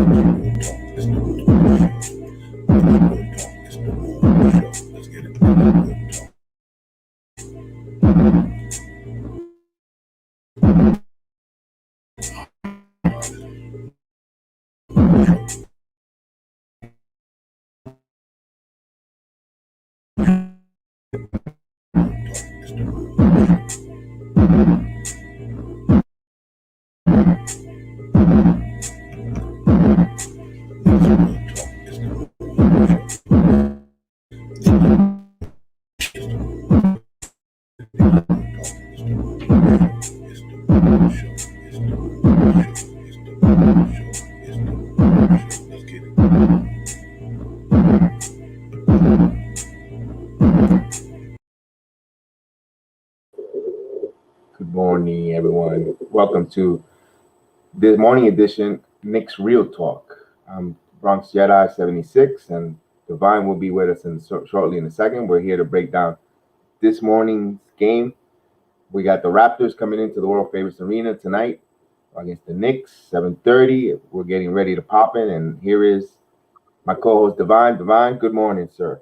Good morning, everyone. Welcome to this morning edition, Knicks Real Talk. I'm Bronx Jedi 76, and Divine will be with us shortly in a second. We're here to break down this morning's game. We got the Raptors coming into the World Famous Arena tonight against the Knicks, 7:30. We're getting ready to pop in, and here is my co-host Divine. Divine, good morning, sir.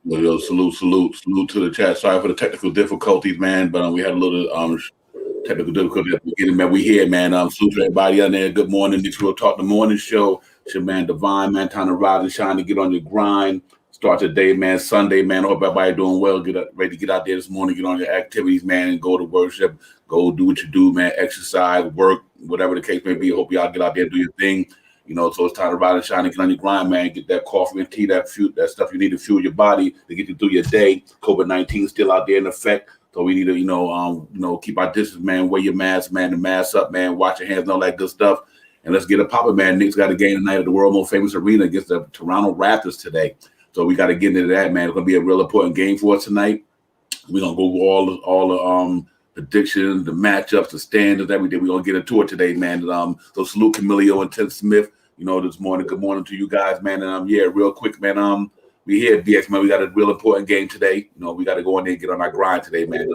Yo, salute to the chat. Sorry for the technical difficulties, man, but we had a little technical difficulty at the beginning, man. We here, man. Salute to everybody out there. Good morning. This Real Talk, the morning show. It's your man Divine, man. Time to rise and shine, to get on your grind. Start the day, man. Sunday, man. Hope everybody doing well. Ready to get out there this morning. Get on your activities, man, and go to worship. Go do what you do, man. Exercise, work, whatever the case may be. Hope y'all get out there and do your thing. You know, so it's time to rise and shine and get on your grind, man. Get that coffee and tea, that stuff you need to fuel your body to get you through your day. COVID-19 still out there in effect. So we need to, keep our distance, man. Wear your mask, man. The mask up, man. Wash your hands and all that good stuff. And let's get it popping, man. Knicks got a game tonight at the world most famous arena against the Toronto Raptors today. So we got to get into that, man. It's gonna be a real important game for us tonight. We're gonna go over all the predictions, the matchups, the standards, everything. We're gonna get into it today, man. So salute Camilio and Ted Smith. This morning. Good morning to you guys, man. And real quick, man. We here at DX, man. We got a real important game today. We got to go in there and get on our grind today, man.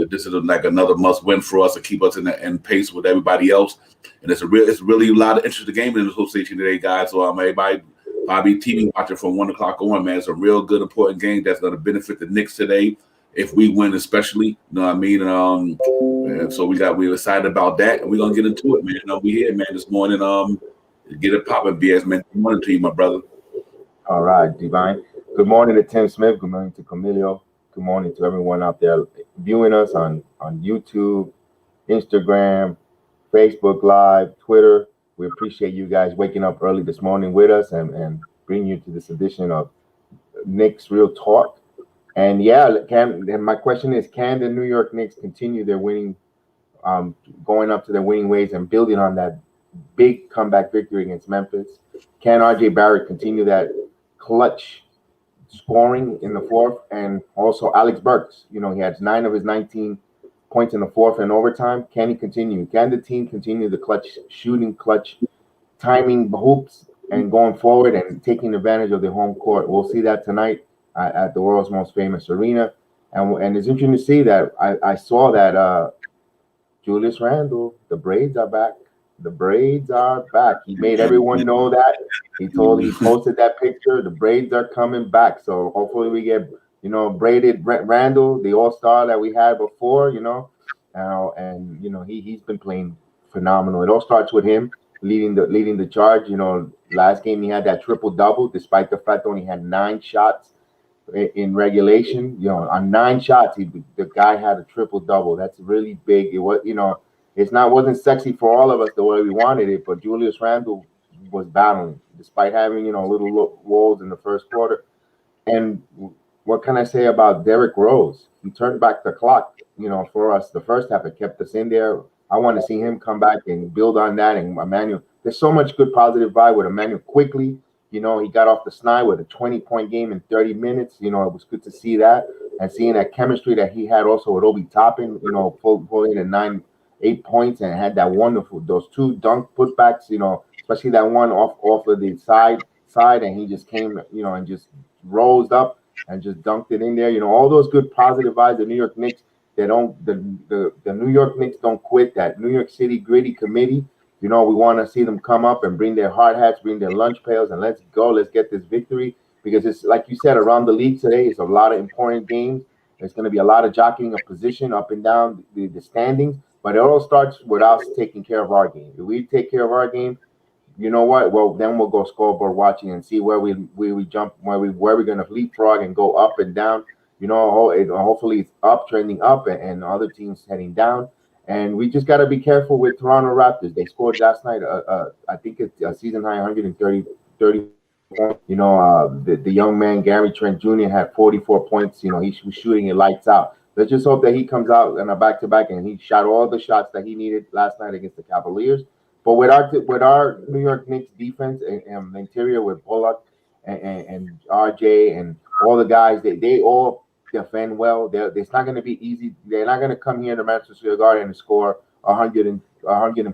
This is like another must win for us to keep us in pace with everybody else. And it's really a lot of interest in the game in the association today, guys. So everybody probably TV watching from 1 o'clock on, man. It's a real good important game that's going to benefit the Knicks today if we win, especially. You know what I mean? And so we're excited about that, and we're gonna get into it, man. We here, man, this morning. Get it popping, BS, man. Good morning to you, my brother. All right, Divine. Good morning to Tim Smith. Good morning to Camilio. Good morning to everyone out there viewing us on YouTube, Instagram, Facebook Live, Twitter. We appreciate you guys waking up early this morning with us and bringing you to this edition of Knicks Real Talk. And my question is, can the New York Knicks continue their winning, going up to their winning ways and building on that big comeback victory against Memphis? Can RJ Barrett continue that clutch scoring in the fourth? And also Alex Burks, he had 9 of his 19 points in the fourth and overtime. Can he continue? Can the team continue the clutch shooting, clutch timing hoops and going forward and taking advantage of the home court? We'll see that tonight at the world's most famous arena. And it's interesting to see that I saw that Julius Randle, the braids are back. The braids are back. He made everyone know that. He posted that picture. The braids are coming back. So hopefully we get, braided Randle, the all-star that we had before, and he's been playing phenomenal. It all starts with him leading the charge. Last game he had that triple-double, despite the fact that only had 9 shots in regulation. On 9 shots, the guy had a triple-double. That's really big. It was, wasn't sexy for all of us the way we wanted it, but Julius Randle was battling despite having, little walls in the first quarter. And what can I say about Derrick Rose? He turned back the clock, for us. The first half, it kept us in there. I want to see him come back and build on that. And Emmanuel, there's so much good positive vibe with Emmanuel quickly. He got off the snide with a 20-point game in 30 minutes. It was good to see that and seeing that chemistry that he had also with Obi Toppin, pulling in 8 points and had that those 2 dunk putbacks, especially that one off of the side, and he just came, and just rose up and just dunked it in there. All those good positive vibes. The New York Knicks, the New York Knicks don't quit. That New York City gritty committee, We want to see them come up and bring their hard hats, bring their lunch pails, and let's go. Let's get this victory because it's like you said around the league today. It's a lot of important games. There's going to be a lot of jockeying of position up and down the standings, but it all starts with us taking care of our game. If we take care of our game, you know what? Well, then we'll go scoreboard watching and see where we jump, where we're gonna leapfrog and go up and down. Hopefully it's up, trending up, and other teams heading down. And we just got to be careful with Toronto Raptors. They scored last night. I think it's a season high 130 points. The young man Gary Trent Jr. had 44 points. He was shooting it lights out. Let's just hope that he comes out in a back-to-back and he shot all the shots that he needed last night against the Cavaliers. But with our New York Knicks defense and the interior with Bullock and RJ and all the guys, they all defend well. It's not going to be easy. They're not going to come here to Madison Square Garden and score 100 and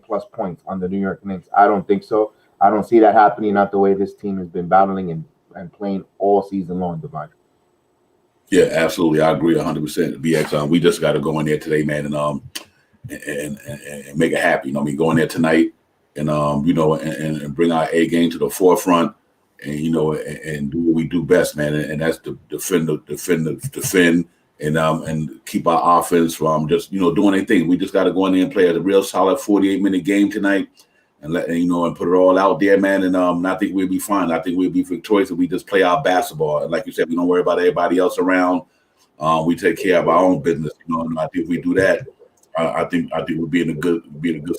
plus points on the New York Knicks. I don't think so. I don't see that happening. Not the way this team has been battling and playing all season long, Divine. Yeah, absolutely. I agree 100%. BX, we just got to go in there today, man, and make it happen. Go in there tonight and and bring our A game to the forefront, and and do what we do best, man, and that's to defend, and keep our offense from just doing anything. We just got to go in there and play a real solid 48-minute game tonight, and and put it all out there, man. And I think we'll be fine. I think we'll be victorious if we just play our basketball. And like you said, we don't worry about everybody else around. We take care of our own business, and I think if we do that, I think we'll be in a good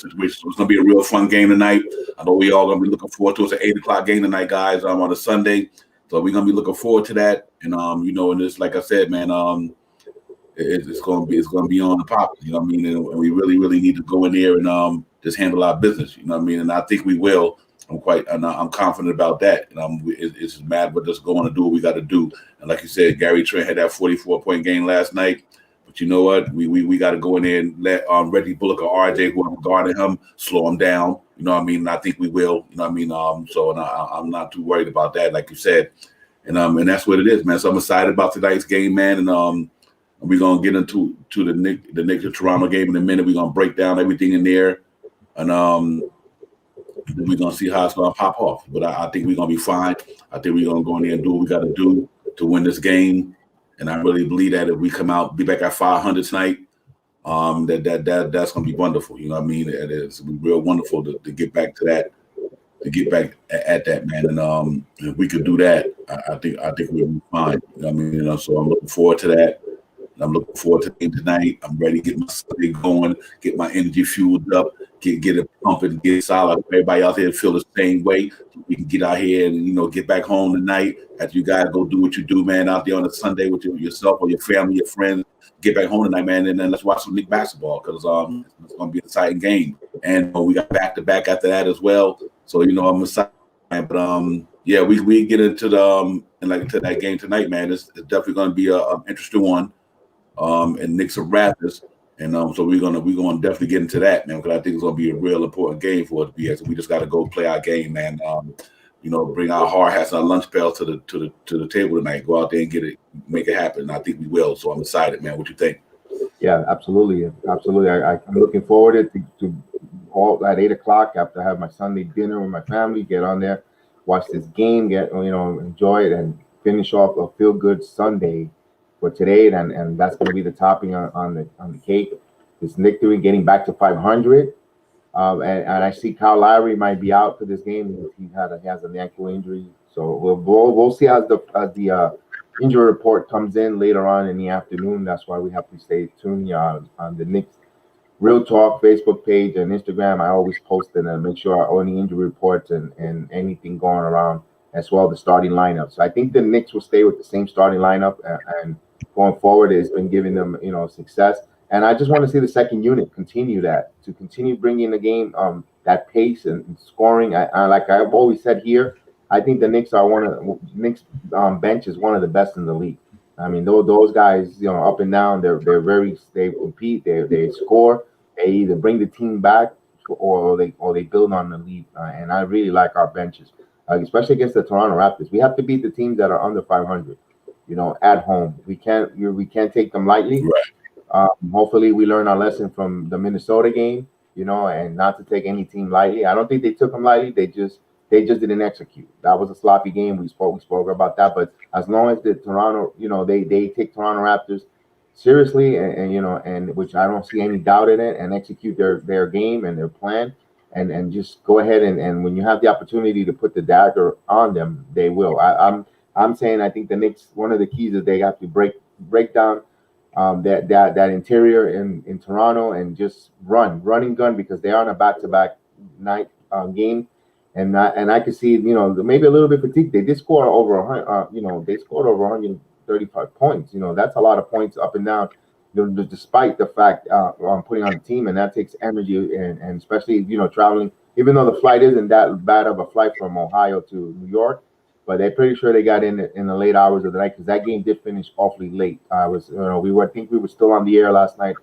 situation. So it's gonna be a real fun game tonight. I know we all gonna be looking forward to it. It's an 8:00 game tonight, guys. On a Sunday, so we're gonna be looking forward to that. And and it's like I said, man, it's gonna be on the pop. And we really need to go in there and just handle our business. And I think we will. I'm confident about that. And it's just mad, but just going to do what we got to do. And like you said, Gary Trent had that 44-point game last night. But you know what? We got to go in there and let Reggie Bullock or RJ, whoever guarded him, slow him down. And I think we will. So I'm not too worried about that, like you said. And that's what it is, man. So I'm excited about tonight's game, man. And we're gonna get into the Knicks of Toronto game in a minute. We're gonna break down everything in there, and then we're gonna see how it's gonna pop off. But I think we're gonna be fine. I think we're gonna go in there and do what we got to do to win this game. And I really believe that if we come out, be back at 500 tonight, that's gonna be wonderful. It is real wonderful to get back to that, to get back at that, man. And if we could do that, I think we'll be fine. So I'm looking forward to that. I'm looking forward to the game tonight. I'm ready to get my Sunday going, get my energy fueled up, get it pumping, get it solid. Everybody out there feel the same way. We can get out here and get back home tonight after you guys go do what you do, man, out there on a Sunday with yourself or your family, your friends. Get back home tonight, man, and then let's watch some Knicks basketball because it's going to be an exciting game. And we got back-to-back after that as well. So I'm excited. But yeah, we get into into that game tonight, man. It's definitely going to be an interesting one. And Knicks or Raptors, and so we're gonna definitely get into that, man, because I think it's gonna be a real important game for us to be at. So we just got to go play our game, man. Bring our hard hats and our lunch pails to the table tonight. Go out there and get it, make it happen. And I think we will. So I'm excited, man. What you think? Yeah, absolutely. I'm looking forward to all at 8:00 after I have my Sunday dinner with my family. Get on there, watch this game, enjoy it, and finish off a feel good Sunday for today, and that's going to be the topping on the cake. This Knicks doing getting back to 500, and I see Kyle Lowry might be out for this game. He has an ankle injury, so we'll see as the injury report comes in later on in the afternoon. That's why we have to stay tuned on the Knicks Real Talk Facebook page and Instagram. I always post it and make sure any injury reports and anything going around, as well the starting lineup. So I think the Knicks will stay with the same starting lineup and going forward, it's been giving them, success. And I just want to see the second unit continue bringing the game, that pace and scoring. Like I've always said here, I think the Knicks bench is one of the best in the league. I mean, those guys, up and down, they compete, they score, they either bring the team back or they build on the lead. And I really like our benches, especially against the Toronto Raptors. We have to beat the teams that are under 500. At home. We can't take them lightly. Right. Hopefully we learn our lesson from the Minnesota game and not to take any team lightly. I don't think they took them lightly. They just didn't execute. That was a sloppy game. We spoke about that. But as long as the Toronto, they take Toronto Raptors seriously, and which I don't see any doubt in it, and execute their game and their plan, and just go ahead and when you have the opportunity to put the dagger on them, they will. I'm saying I think the Knicks, one of the keys is they have to break down that interior in Toronto and just running gun, because they are on a back-to-back night game, and I could see maybe a little bit fatigued. They did score over 100. They scored over 135 points. That's a lot of points up and down. Despite the fact I'm putting on the team, and that takes energy, and especially traveling. Even though the flight isn't that bad of a flight from Ohio to New York, but they're pretty sure they got in the late hours of the night, because that game did finish awfully late. I think we were still on the air last night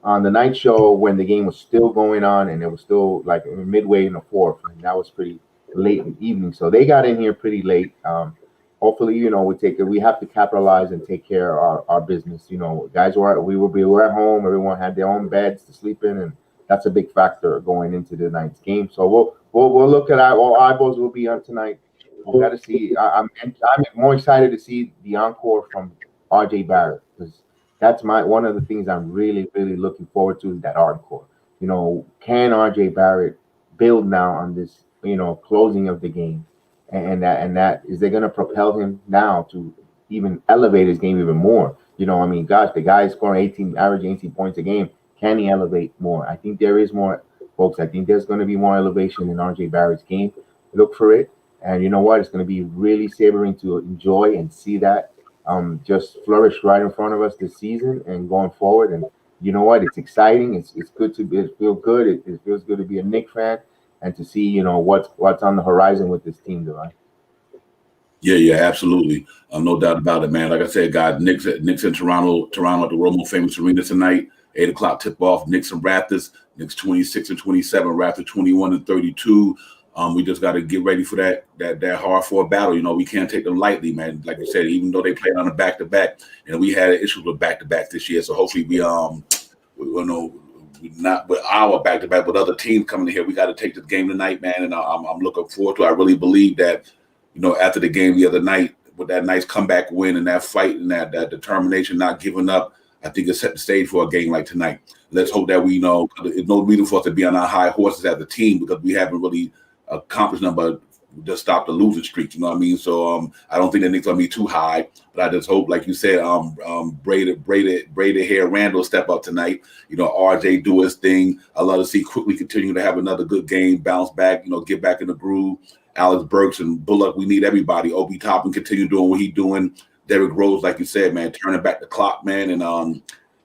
on the night show when the game was still going on, and it was still like midway in the fourth, and that was pretty late in the evening. So they got in here pretty late. Hopefully, we have to capitalize and take care of our business. Guys we were at home. Everyone had their own beds to sleep in, and that's a big factor going into the night's game. So we'll look at all eyeballs will be on tonight. We got to see. I'm more excited to see the encore from RJ Barrett, because that's one of the things I'm really, really looking forward to, is that encore. Can RJ Barrett build now on this, closing of the game, and that is they going to propel him now to even elevate his game even more? Gosh, the guy is scoring averaging 18 points a game. Can he elevate more? I think there is more, folks. I think there's going to be more elevation in RJ Barrett's game. Look for it. And you know what? It's going to be really savoring to enjoy and see that just flourish right in front of us this season and going forward. And you know what? It's exciting. It's good it feels good. It feels good to be a Knicks fan and to see what's on the horizon with this team, Divine. Yeah, absolutely. No doubt about it, man. Like I said, guys, Knicks in Toronto at the Romo Famous Arena tonight. 8 o'clock tip off. Knicks and Raptors. Knicks 26-27. Raptors 21-32. We just got to get ready for that hard-fought battle. We can't take them lightly, man. Like you said, even though they played on a back-to-back, and we had issues with back-to-backs this year. So hopefully not with our back-to-back, but other teams coming in here. We got to take this game tonight, man, and I'm looking forward to it. I really believe that, after the game the other night, with that nice comeback win and that fight and that determination, not giving up, I think it set the stage for a game like tonight. Let's hope that it's no reason for us to be on our high horses as a team, because we haven't really accomplished nothing but just stop the losing streak. You know what I mean? So I don't think the Knicks gonna be too high, but I just hope, like you said, braided hair Randall step up tonight. RJ do his thing. I love to see quickly continue to have another good game, bounce back, get back in the groove. Alex Burks and Bullock, we need everybody. Obi Toppin continue doing what he's doing. Derrick Rose, like you said, man, turning back the clock, man, and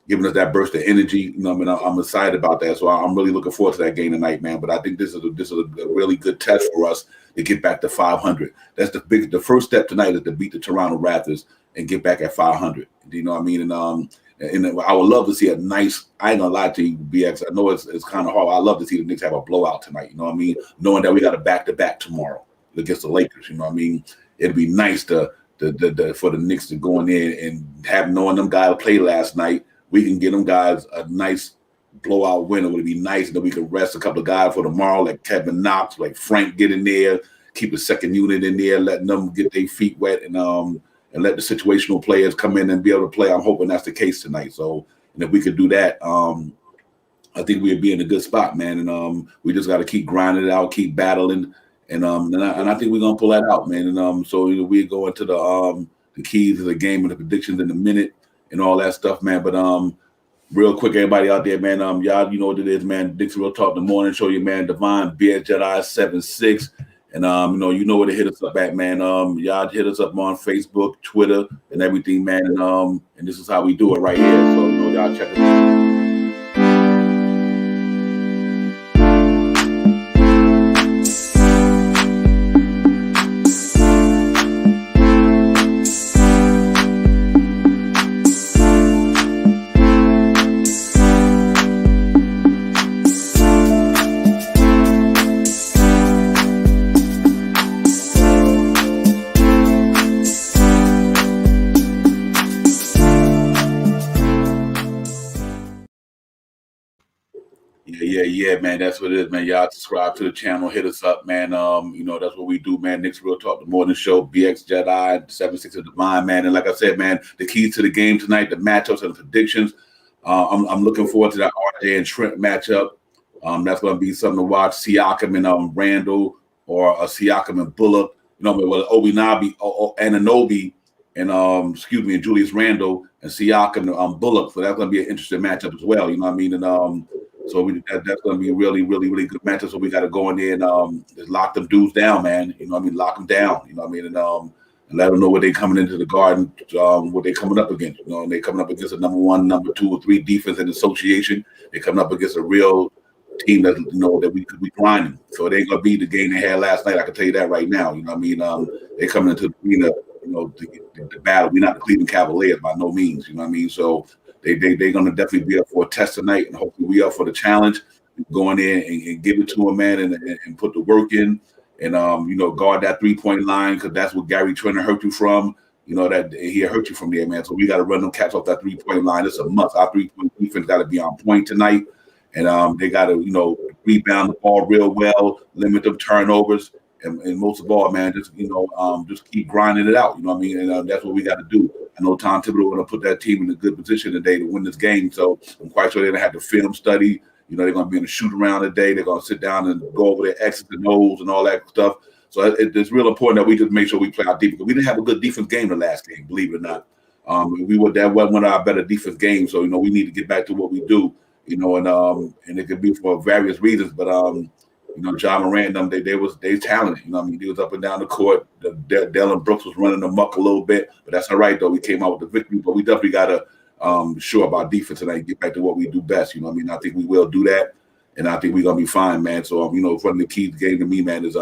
giving us that burst of energy. I'm excited about that. So I'm really looking forward to that game tonight, man. But I think this is a really good test for us to get back to 500. That's the first step tonight, is to beat the Toronto Raptors and get back at 500. Do you know what I mean? And I would love to see a nice. I ain't gonna lie to you, BX. I know it's kind of hard. I love to see the Knicks have a blowout tonight. You know what I mean? Knowing that we got a back-to-back tomorrow against the Lakers. You know what I mean? It'd be nice for the Knicks to go in there and knowing them guys play last night. We can get them guys a nice blowout win. It would be nice that we could rest a couple of guys for tomorrow, like Kevin Knox, like Frank, get in there, keep the second unit in there, letting them get their feet wet, and let the situational players come in and be able to play. I'm hoping that's the case tonight. So, and if we could do that, I think we'd be in a good spot, man. And we just got to keep grinding it out, keep battling, and I think we're gonna pull that out, man. And so we go into the keys of the game and the predictions in a minute and all that stuff, man. But real quick, everybody out there, man, y'all, you know what it is, man. Dixie Real Talk, the morning show, your man Divine, Beer Jedi 76. And you know where to hit us up at, man. Y'all hit us up on Facebook, Twitter, and everything, man. And this is how we do it right here. So y'all check it out. Yeah, man. That's what it is, man. Y'all subscribe to the channel, hit us up, man. That's what we do, man. Knicks Real Talk, the morning show, BX Jedi, 76 of Divine, man. And like I said, man, the keys to the game tonight, the matchups and the predictions. I'm looking forward to that RJ and Trent matchup. That's going to be something to watch. Siakam and Randall, or Siakam and Bullock. With Obinabi or Ananobi and and Julius Randle and Siakam and Bullock. So that's going to be an interesting matchup as well. You know what I mean? And so that's going to be a really, really, really good matchup. So we got to go in there and just lock them dudes down, man. You know what I mean? Lock them down. You know what I mean? And let them know what they're coming into the Garden, what they're coming up against. And they're coming up against a number 1, number 2, or 3 defense in the association. They're coming up against a real team that that we could be grinding. So it ain't gonna be the game they had last night. I can tell you that right now. You know what I mean? They're coming into the arena, the battle. We're not the Cleveland Cavaliers by no means. You know what I mean? So they're gonna definitely be up for a test tonight, and hopefully we up for the challenge. Go in there and give it to them, man, and put the work in, and guard that 3-point line, because that's what Gary Trent hurt you from. That he hurt you from there, man. So we got to run them cats off that 3-point line. It's a must. Our 3-point defense got to be on point tonight. And they got to, rebound the ball real well, limit them turnovers, and most of all, man, just keep grinding it out. You know what I mean? And that's what we got to do. I know Tom Thibodeau going to put that team in a good position today to win this game. So I'm quite sure they're going to have to film study. They're going to be in a shoot around today. They're going to sit down and go over their X's and O's and all that stuff. So it's real important that we just make sure we play our defense. We didn't have a good defense game the last game, believe it or not. That wasn't one of our better defense games. So we need to get back to what we do. And it could be for various reasons, but John Morant, they talented. He was up and down the court. Dylan Brooks was running amok a little bit, but that's all right though. We came out with the victory, but we definitely gotta shore up our defense tonight and get back to what we do best. I think we will do that, and I think we're gonna be fine, man. So running the key game to me, man, is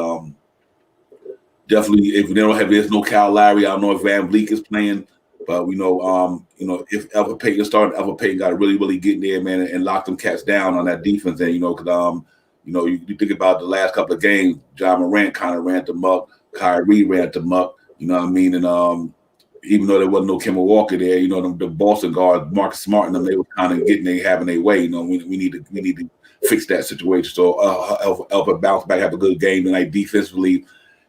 definitely if there's no Kyle Lowry. I don't know if Van Vliet is playing. But if Elfrid Payton started, Elfrid Payton got to really, really get in there, man, and lock them cats down on that defense. And because you think about the last couple of games, John Morant kind of ran them up, Kyrie ran them up. You know what I mean? And even though there wasn't no Kemba Walker there, the Boston guards, Marcus Smart, and them, they were kind of having their way. We need to fix that situation. So Elfrid bounced back, have a good game tonight defensively.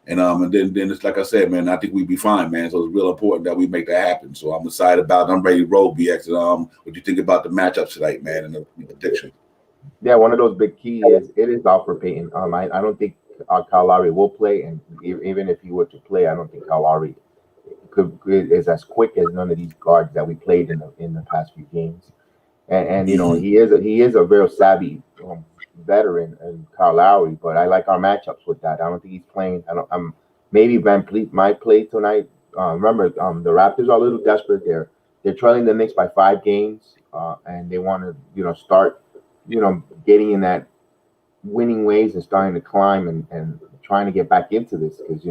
And then it's like I said, man, I think we'd be fine, man. So it's real important that we make that happen. So I'm excited about it. I'm ready to roll, BX. What you think about the matchups tonight, man, and the prediction? Yeah, one of those big keys is Elfrid Payton. I don't think Kyle Lowry will play, and even if he were to play, I don't think Kyle Lowry is as quick as none of these guards that we played in the past few games. And he is a very savvy veteran and Kyle Lowry, but I like our matchups with that. I don't think he's playing. Maybe Van Vliet might play tonight. Remember, the Raptors are a little desperate. They're trailing the Knicks by 5 games, and they want to start getting in that winning ways and starting to climb and trying to get back into this, because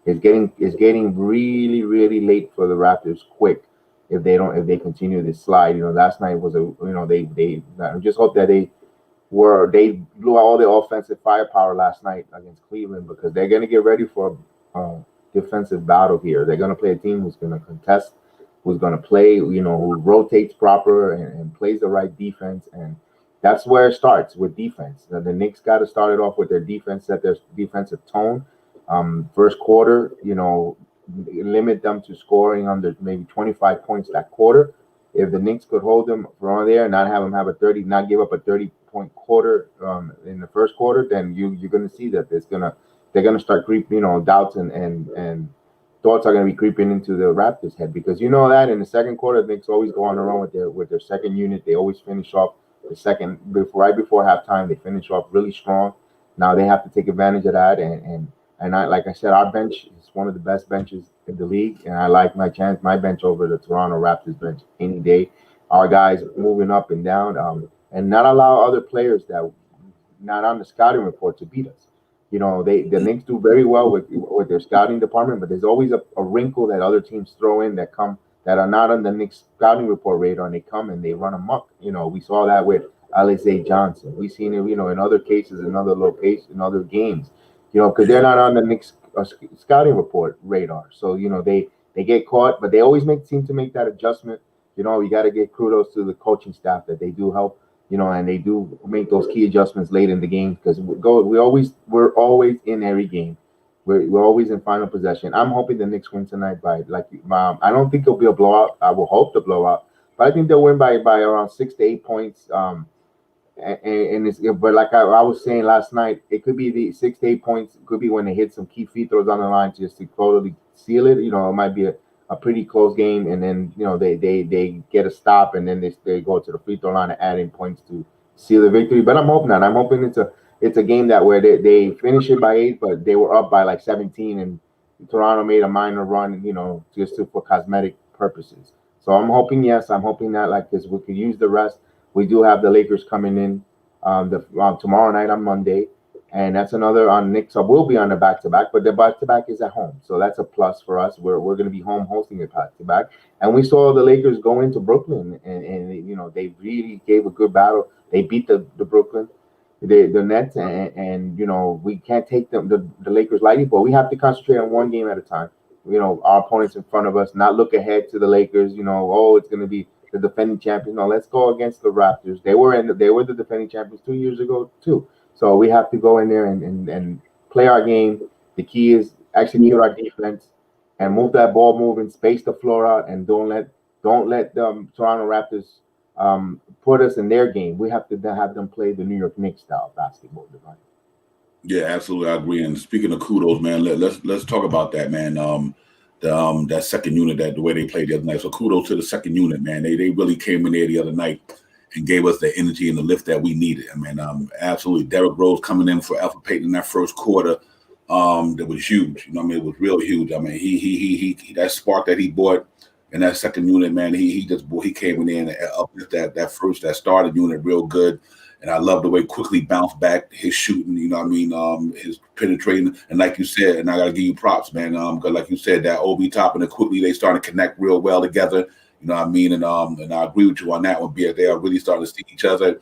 it's getting really, really late for the Raptors quick if they continue this slide. Last night was they I just hope that they blew out all their offensive firepower last night against Cleveland, because they're going to get ready for a defensive battle here. They're going to play a team who's going to contest, who's going to play, who rotates proper and plays the right defense. And that's where it starts, with defense. The Knicks got to start it off with their defense, set their defensive tone. First quarter, limit them to scoring under maybe 25 points that quarter. If the Knicks could hold them from there and not have them not give up a 30-point quarter in the first quarter, then you're going to see that they're going to start creeping, doubts and thoughts are going to be creeping into the Raptors' head, because that in the second quarter, the Knicks always go on a run with their second unit. They always finish off right before halftime. They finish off really strong. Now they have to take advantage of that, and like I said, our bench is one of the best benches in the league, and I like my bench over the Toronto Raptors bench any day. Our guys moving up and down, and not allow other players that not on the scouting report to beat us. The Knicks do very well with their scouting department, but there's always a wrinkle that other teams throw in that are not on the Knicks scouting report radar, and they come and they run amok. We saw that with Alize Johnson. We've seen it, in other cases, in other locations, in other games. Because they're not on the Knicks scouting report radar. So, they get caught, but they always seem to make that adjustment. You got to give kudos to the coaching staff that they do help and they do make those key adjustments late in the game because we're always in every game. We're always in final possession. I'm hoping the Knicks win tonight by I don't think it'll be a blowout. I will hope the blowout, but I think they'll win by around 6 to 8 points. And it's but like I was saying last night, it could be the 6 to 8 points. It could be when they hit some key free throws on the line just to totally seal it. It might be a pretty close game, and then they get a stop, and then they go to the free throw line and add in points to seal the victory. But I'm hoping not. I'm hoping it's a game that where they finish it by 8, but they were up by like 17, and Toronto made a minor run, for cosmetic purposes. So I'm hoping yes, I'm hoping that like this we could use the rest. We do have the Lakers coming in tomorrow night on Monday, and that's another on Knicks. So we'll be on the back to back, but the back to back is at home, so that's a plus for us. We're going to be home hosting a back to back, and we saw the Lakers go into Brooklyn, and they really gave a good battle. They beat the Brooklyn, the Nets, and we can't take the Lakers lightly, but we have to concentrate on one game at a time. Our opponents in front of us, not look ahead to the Lakers. It's going to be the defending champions. No, let's go against the Raptors. They were the defending champions 2 years ago too. So we have to go in there and play our game. The key is execute our defense and move that ball moving, space the floor out, and don't let the Toronto Raptors put us in their game. We have to have them play the New York Knicks style basketball, Divine. Yeah, absolutely, I agree. And speaking of kudos, man, let's talk about that, man. That second unit, that the way they played the other night. So kudos to the second unit, man. They really came in there the other night and gave us the energy and the lift that we needed. I mean, absolutely. Derrick Rose coming in for Alpha Payton in that first quarter, that was huge. It was real huge. I mean, he that spark that he brought in that second unit, man. He came in there and uplifted that started unit real good. And I love the way quickly bounced back, his shooting, his penetrating. And like you said, and I got to give you props, man, because like you said, that Obi top and quickly they started to connect real well together. And I agree with you on that one, They are really starting to see each other.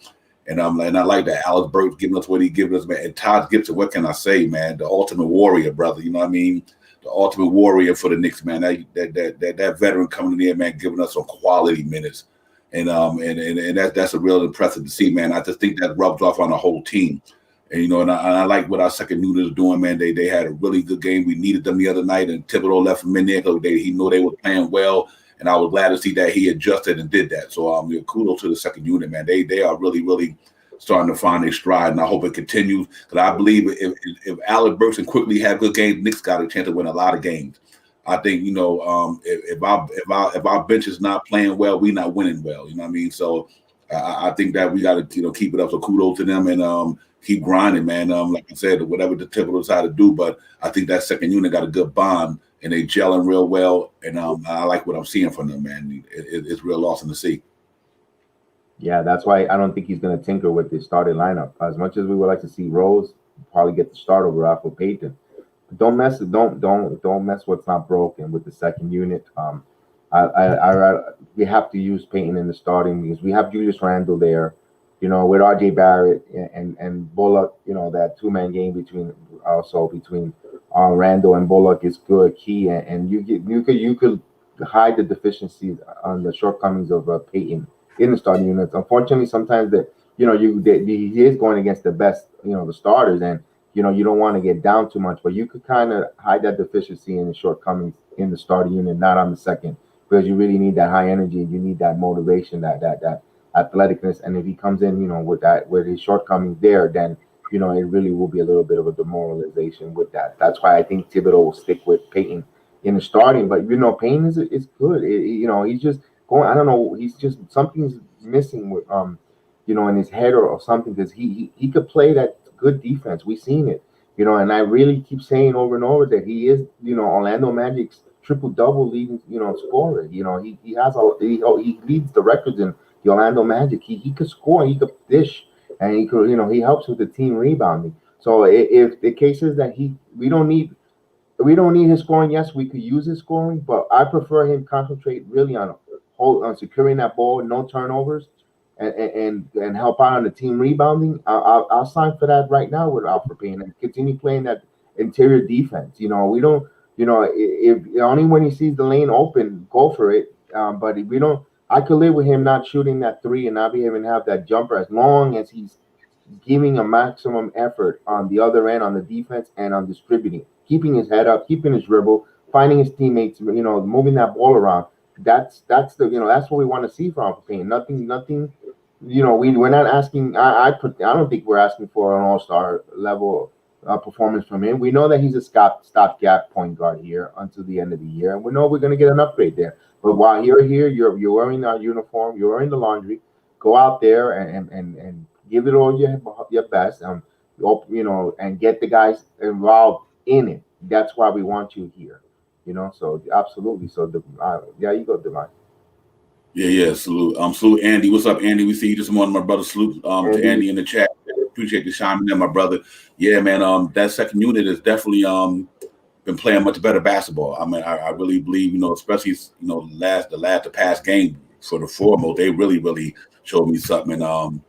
And I like that Alex Burks giving us what he giving us, man. And Todd Gibson, what can I say, man? The ultimate warrior, brother. The ultimate warrior for the Knicks, man. That veteran coming in there, man, giving us some quality minutes. And that's a real impressive to see, man. I just think that rubs off on the whole team. And I like what our second unit is doing, man. They had a really good game. We needed them the other night, and Thibodeau left them in there because he knew they were playing well. And I was glad to see that he adjusted and did that. So kudos to the second unit, man. They are really, really starting to find their stride, and I hope it continues. Because I believe if Alex Burks and quickly have good games, Knicks got a chance to win a lot of games. I think if our bench is not playing well, we're not winning well. So I think that we got to keep it up. So kudos to them and keep grinding, man. Like I said, whatever the Timberwolves how to do, but I think that second unit got a good bond and they gelling real well. And I like what I'm seeing from them, man. It's real awesome to see. Yeah, that's why I don't think he's going to tinker with the starting lineup. As much as we would like to see Rose probably get the start over Alpha Payton. Don't mess what's not broken with the second unit. We have to use Payton in the starting because we have Julius Randle there, with RJ Barrett and Bullock. That 2-man game between Randle and Bullock is good key, and you could hide the deficiencies on the shortcomings of Payton in the starting units. Unfortunately, sometimes he is going against the best, the starters, and you don't want to get down too much, but you could kind of hide that deficiency and the shortcomings in the starting unit, not on the second, because you really need that high energy. You need that motivation, that athleticness. And if he comes in, with his shortcomings there, then, it really will be a little bit of a demoralization with that. That's why I think Thibodeau will stick with Payton in the starting. But, Payton is good. He's just going, I don't know, he's just, something's missing with, in his head or something, because he could play that good defense. We've seen it, and I really keep saying over and over that he is, Orlando Magic's triple-double leading, scorer. He leads the records in the Orlando Magic. He could score, he could dish, and he could, he helps with the team rebounding. So if the case is that we don't need his scoring, yes, we could use his scoring, but I prefer him concentrate really on securing that ball, no turnovers, and help out on the team rebounding. I'll sign for that right now with Alfred Payne and continue playing that interior defense. We don't, if only when he sees the lane open, go for it. But if we don't, I could live with him not shooting that three and not be able to have that jumper as long as he's giving a maximum effort on the other end on the defense and on distributing, keeping his head up, keeping his dribble, finding his teammates, moving that ball around. That's the that's what we want to see from Payne. Nothing. We're not asking. I don't think we're asking for an all-star level performance from him. We know that he's a stopgap point guard here until the end of the year, and we know we're going to get an upgrade there. But while you're here, you're wearing our uniform, you're wearing the laundry. Go out there and give it all your best, and get the guys involved in it. That's why we want you here, So absolutely. So yeah, you go, Divine. Yeah. Salute. Salute Andy. What's up, Andy? We see you this morning, my brother. Salute to Andy in the chat. Appreciate you chiming in, my brother. Yeah, man. That second unit is definitely been playing much better basketball. I mean, I really believe, especially the past game for the foremost, they really showed me something. And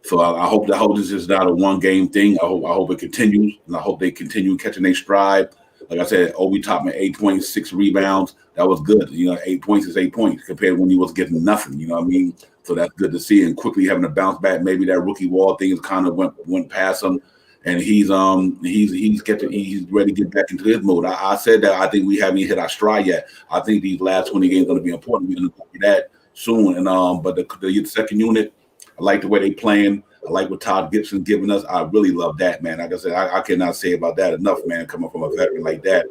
so I hope this is not a one game thing. I hope it continues, and I hope they continue catching their stride. Like I said, Obi Toppin 8 points, 6 rebounds. That was good. 8 points is 8 points compared to when he was getting nothing. You know what I mean? So that's good to see. And quickly having to bounce back. Maybe that rookie wall thing is kind of went past him, and he's ready to get back into his mode. I said that I think we haven't hit our stride yet. I think these last 20 games are going to be important. We're going to do that soon. And but the second unit, I like the way they playing. I like what Todd Gibson's giving us. I really love that, man. Like I said, I cannot say about that enough, man. Coming from a veteran like that,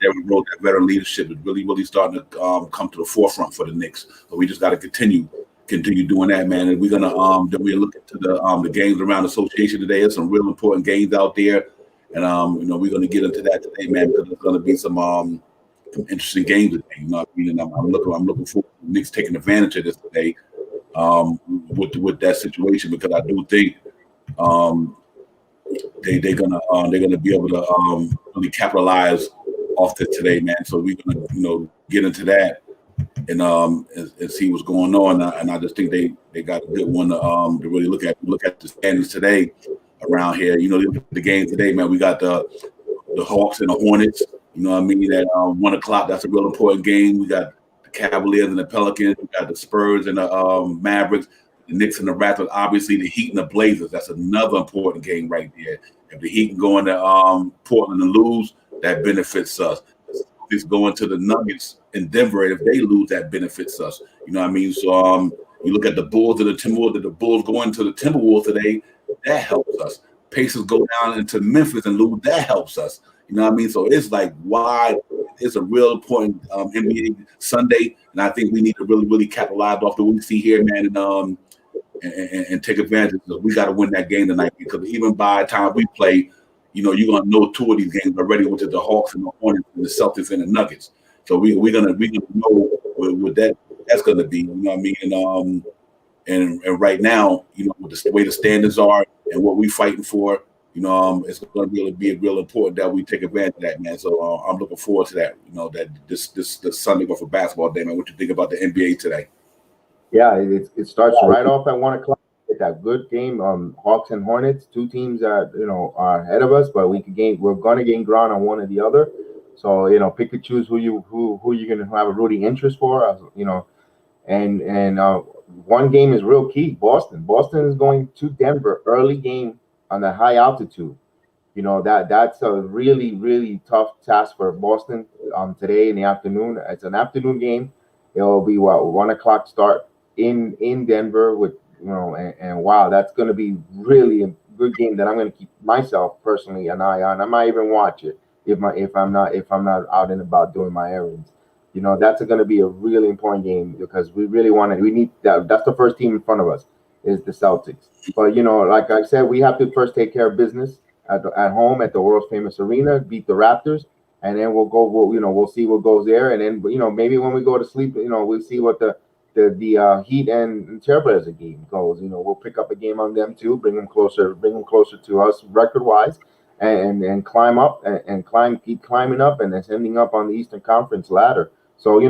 that veteran leadership is really starting to come to the forefront for the Knicks. So we just got to continue doing that, man. And we're gonna then we're looking to the games around the association today. There's some real important games out there, and we're gonna get into that today, man. Because there's gonna be some interesting games today. You know what I mean? And I'm looking forward to the Knicks taking advantage of this today. With that situation, because I do think they're gonna be able to really capitalize off this today, man. So we're gonna get into that and see what's going on. And I just think they got a good one to really look at the standings today around here. Look at the game today, man. We got the Hawks and the Hornets. You know what I mean? At 1 o'clock, that's a real important game. We got Cavaliers and the Pelicans. We got the Spurs and the Mavericks, the Knicks and the Raptors. Obviously, the Heat and the Blazers. That's another important game right there. If the Heat can go into Portland and lose, that benefits us. It's going to the Nuggets in Denver, and if they lose, that benefits us. You know what I mean? So you look at the Bulls and the Timberwolves. The Bulls going to the Timberwolves today, that helps us. Pacers go down into Memphis and lose, that helps us. You know what I mean? So it's like why it's a real important NBA Sunday, and I think we need to really capitalize off the what we see here, man, and take advantage. We got to win that game tonight, because even by the time we play, you're gonna know 2 of these games already, which is the Hawks and the Hornets and the Celtics and the Nuggets. So we're gonna know what that's gonna be. You know what I mean? And right now, with the way the standards are and what we're fighting for. It's going to really be real important that we take advantage of that, man. So I'm looking forward to that. That this Sunday for basketball day, man. What you think about the NBA today? Yeah, it starts right off at 1 o'clock. It's that good game. Hawks and Hornets, 2 teams that are ahead of us, but we're going to gain ground on one or the other. So pick and choose who you're going to have a rooting interest for. And one game is real key. Boston is going to Denver, early game on the high altitude. That's a really tough task for Boston today in the afternoon. It's an afternoon game. It will be 1 o'clock start in Denver with and wow, that's going to be really a good game that I'm going to keep myself personally an eye on. I might even watch it if I'm not out and about doing my errands. That's going to be a really important game because we need that. That's the first team in front of us is the Celtics. But like I said, we have to first take care of business at home at the world's famous arena, beat the Raptors, and then we'll see what goes there, and then maybe when we go to sleep, we'll see what the Heat and Trailblazer game goes. We'll pick up a game on them too, bring them closer to us record wise, and climb up and keep climbing up and ascending up on the Eastern Conference ladder. So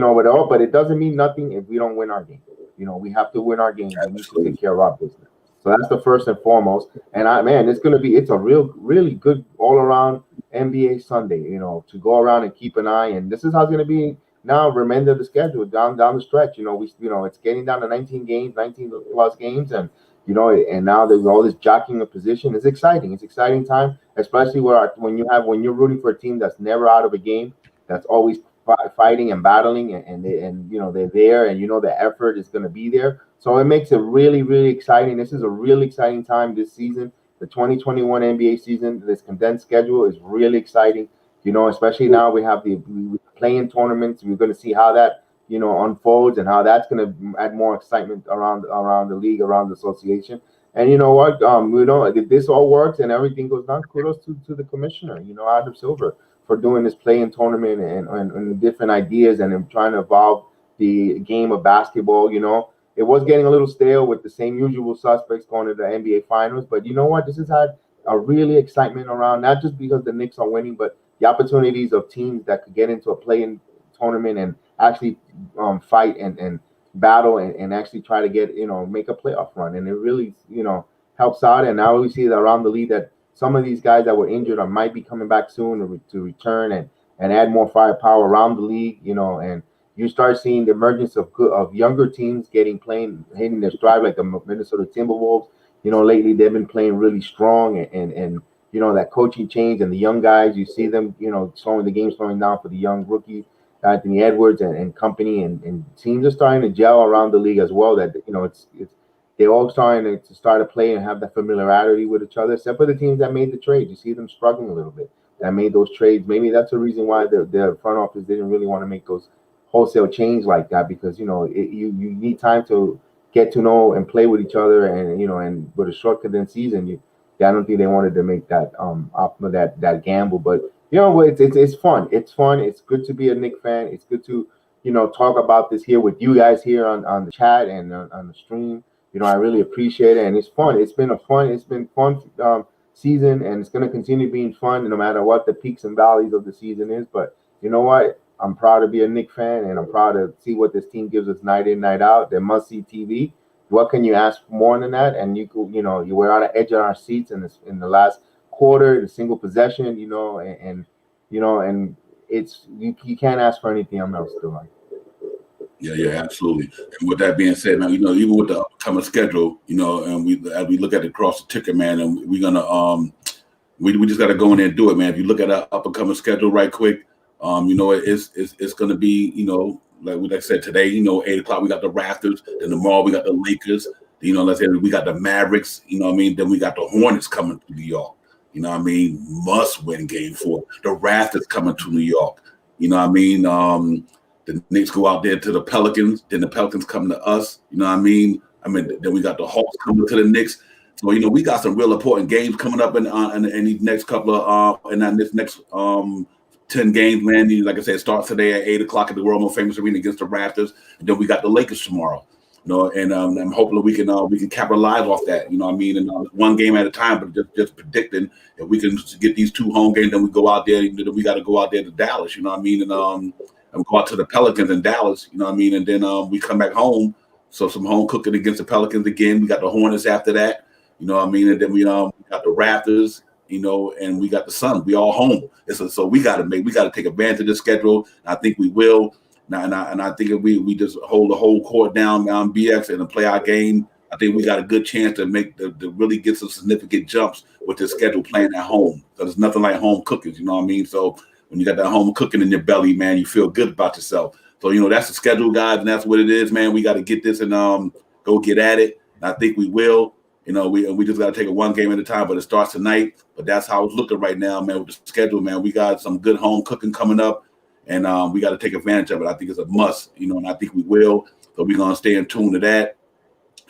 but it doesn't mean nothing if we don't win our game. We have to win our games. We need to take care of our business. So that's the first and foremost. And it's a really good all around NBA Sunday. To go around and keep an eye. And this is how it's going to be now remember the schedule down the stretch. It's getting down to 19 games, 19 plus games, and and now there's all this jockeying of position. It's exciting. It's exciting time, especially when you're rooting for a team that's never out of a game, that's always fighting and battling, and they're there, and the effort is going to be there. So it makes it really, really exciting. This is a really exciting time this season. The 2021 NBA season, this condensed schedule is really exciting. Especially now we have the playing tournaments. We're going to see how that unfolds, and how that's going to add more excitement around the league, around the association. And you know what? If this all works and everything goes down, kudos to the commissioner, Adam Silver, for doing this play-in tournament and different ideas, and trying to evolve the game of basketball. It was getting a little stale with the same usual suspects going to the NBA Finals, but you know what? This has had a really excitement around, not just because the Knicks are winning, but the opportunities of teams that could get into a play-in tournament and actually fight and battle and actually try to get make a playoff run. And it really helps out. And now we see that around the league that some of these guys that were injured might be coming back soon to return and add more firepower around the league. And you start seeing the emergence of younger teams hitting their stride, like the Minnesota Timberwolves. Lately they've been playing really strong, and that coaching change and the young guys, you see them, slowing down for the young rookies, Anthony Edwards and company, and teams are starting to gel around the league as well. That it's they're all starting to start to play and have that familiarity with each other. Except for the teams that made the trade, you see them struggling a little bit. That made those trades. Maybe that's the reason why the front office didn't really want to make those wholesale change like that, because you need time to get to know and play with each other, and with a short condensed season, I don't think they wanted to make that that gamble. But it's fun. It's fun. It's good to be a Knicks fan. It's good to talk about this here with you guys here on the chat and on the stream. I really appreciate it, and it's fun. It's been fun season, and it's going to continue being fun no matter what the peaks and valleys of the season is. But you know what? I'm proud to be a Knicks fan, and I'm proud to see what this team gives us night in, night out. They must see TV. What can you ask for more than that? And you were on the edge of our seats in the last quarter, the single possession, and it's you can't ask for anything else to like. Yeah, absolutely. And with that being said, man, even with the upcoming schedule, and as we look at it across the ticket, man, and we're gonna we just got to go in there and do it, man. If you look at our upcoming schedule right quick, it's going to be, like I said today, 8:00 we got the Raptors, then tomorrow we got the Lakers, let's say we got the Mavericks, then we got the Hornets coming to New York, must win game 4. The Raptors coming to New York, the Knicks go out there to the Pelicans, then the Pelicans come to us, then we got the Hawks coming to the Knicks. So we got some real important games coming up in these next couple of in this next 10 games, man. Like I said, it starts today at 8:00 at the World Most Famous Arena against the Raptors, and then we got the Lakers tomorrow. And I'm hoping we can capitalize off that. And one game at a time, but just predicting if we can get these 2 home games, then we go out there. Then we got to go out there to Dallas. And go out to the Pelicans in Dallas. And then we come back home. So some home cooking against the Pelicans again. We got the Hornets after that. And then we got the Raptors. And we got the Suns. We all home. So we got to take advantage of the schedule. I think we will. And I think if we just hold the whole court down BX and play our game, I think we got a good chance to to really get some significant jumps with the schedule playing at home. So there's nothing like home cooking. So when you got that home cooking in your belly, man, you feel good about yourself. So that's the schedule, guys, and that's what it is, man. We got to get this and go get at it. And I think we will. We just got to take it one game at a time, but it starts tonight. But that's how it's looking right now, man, with the schedule, man. We got some good home cooking coming up, and we got to take advantage of it. I think it's a must, and I think we will. So we're going to stay in tune to that.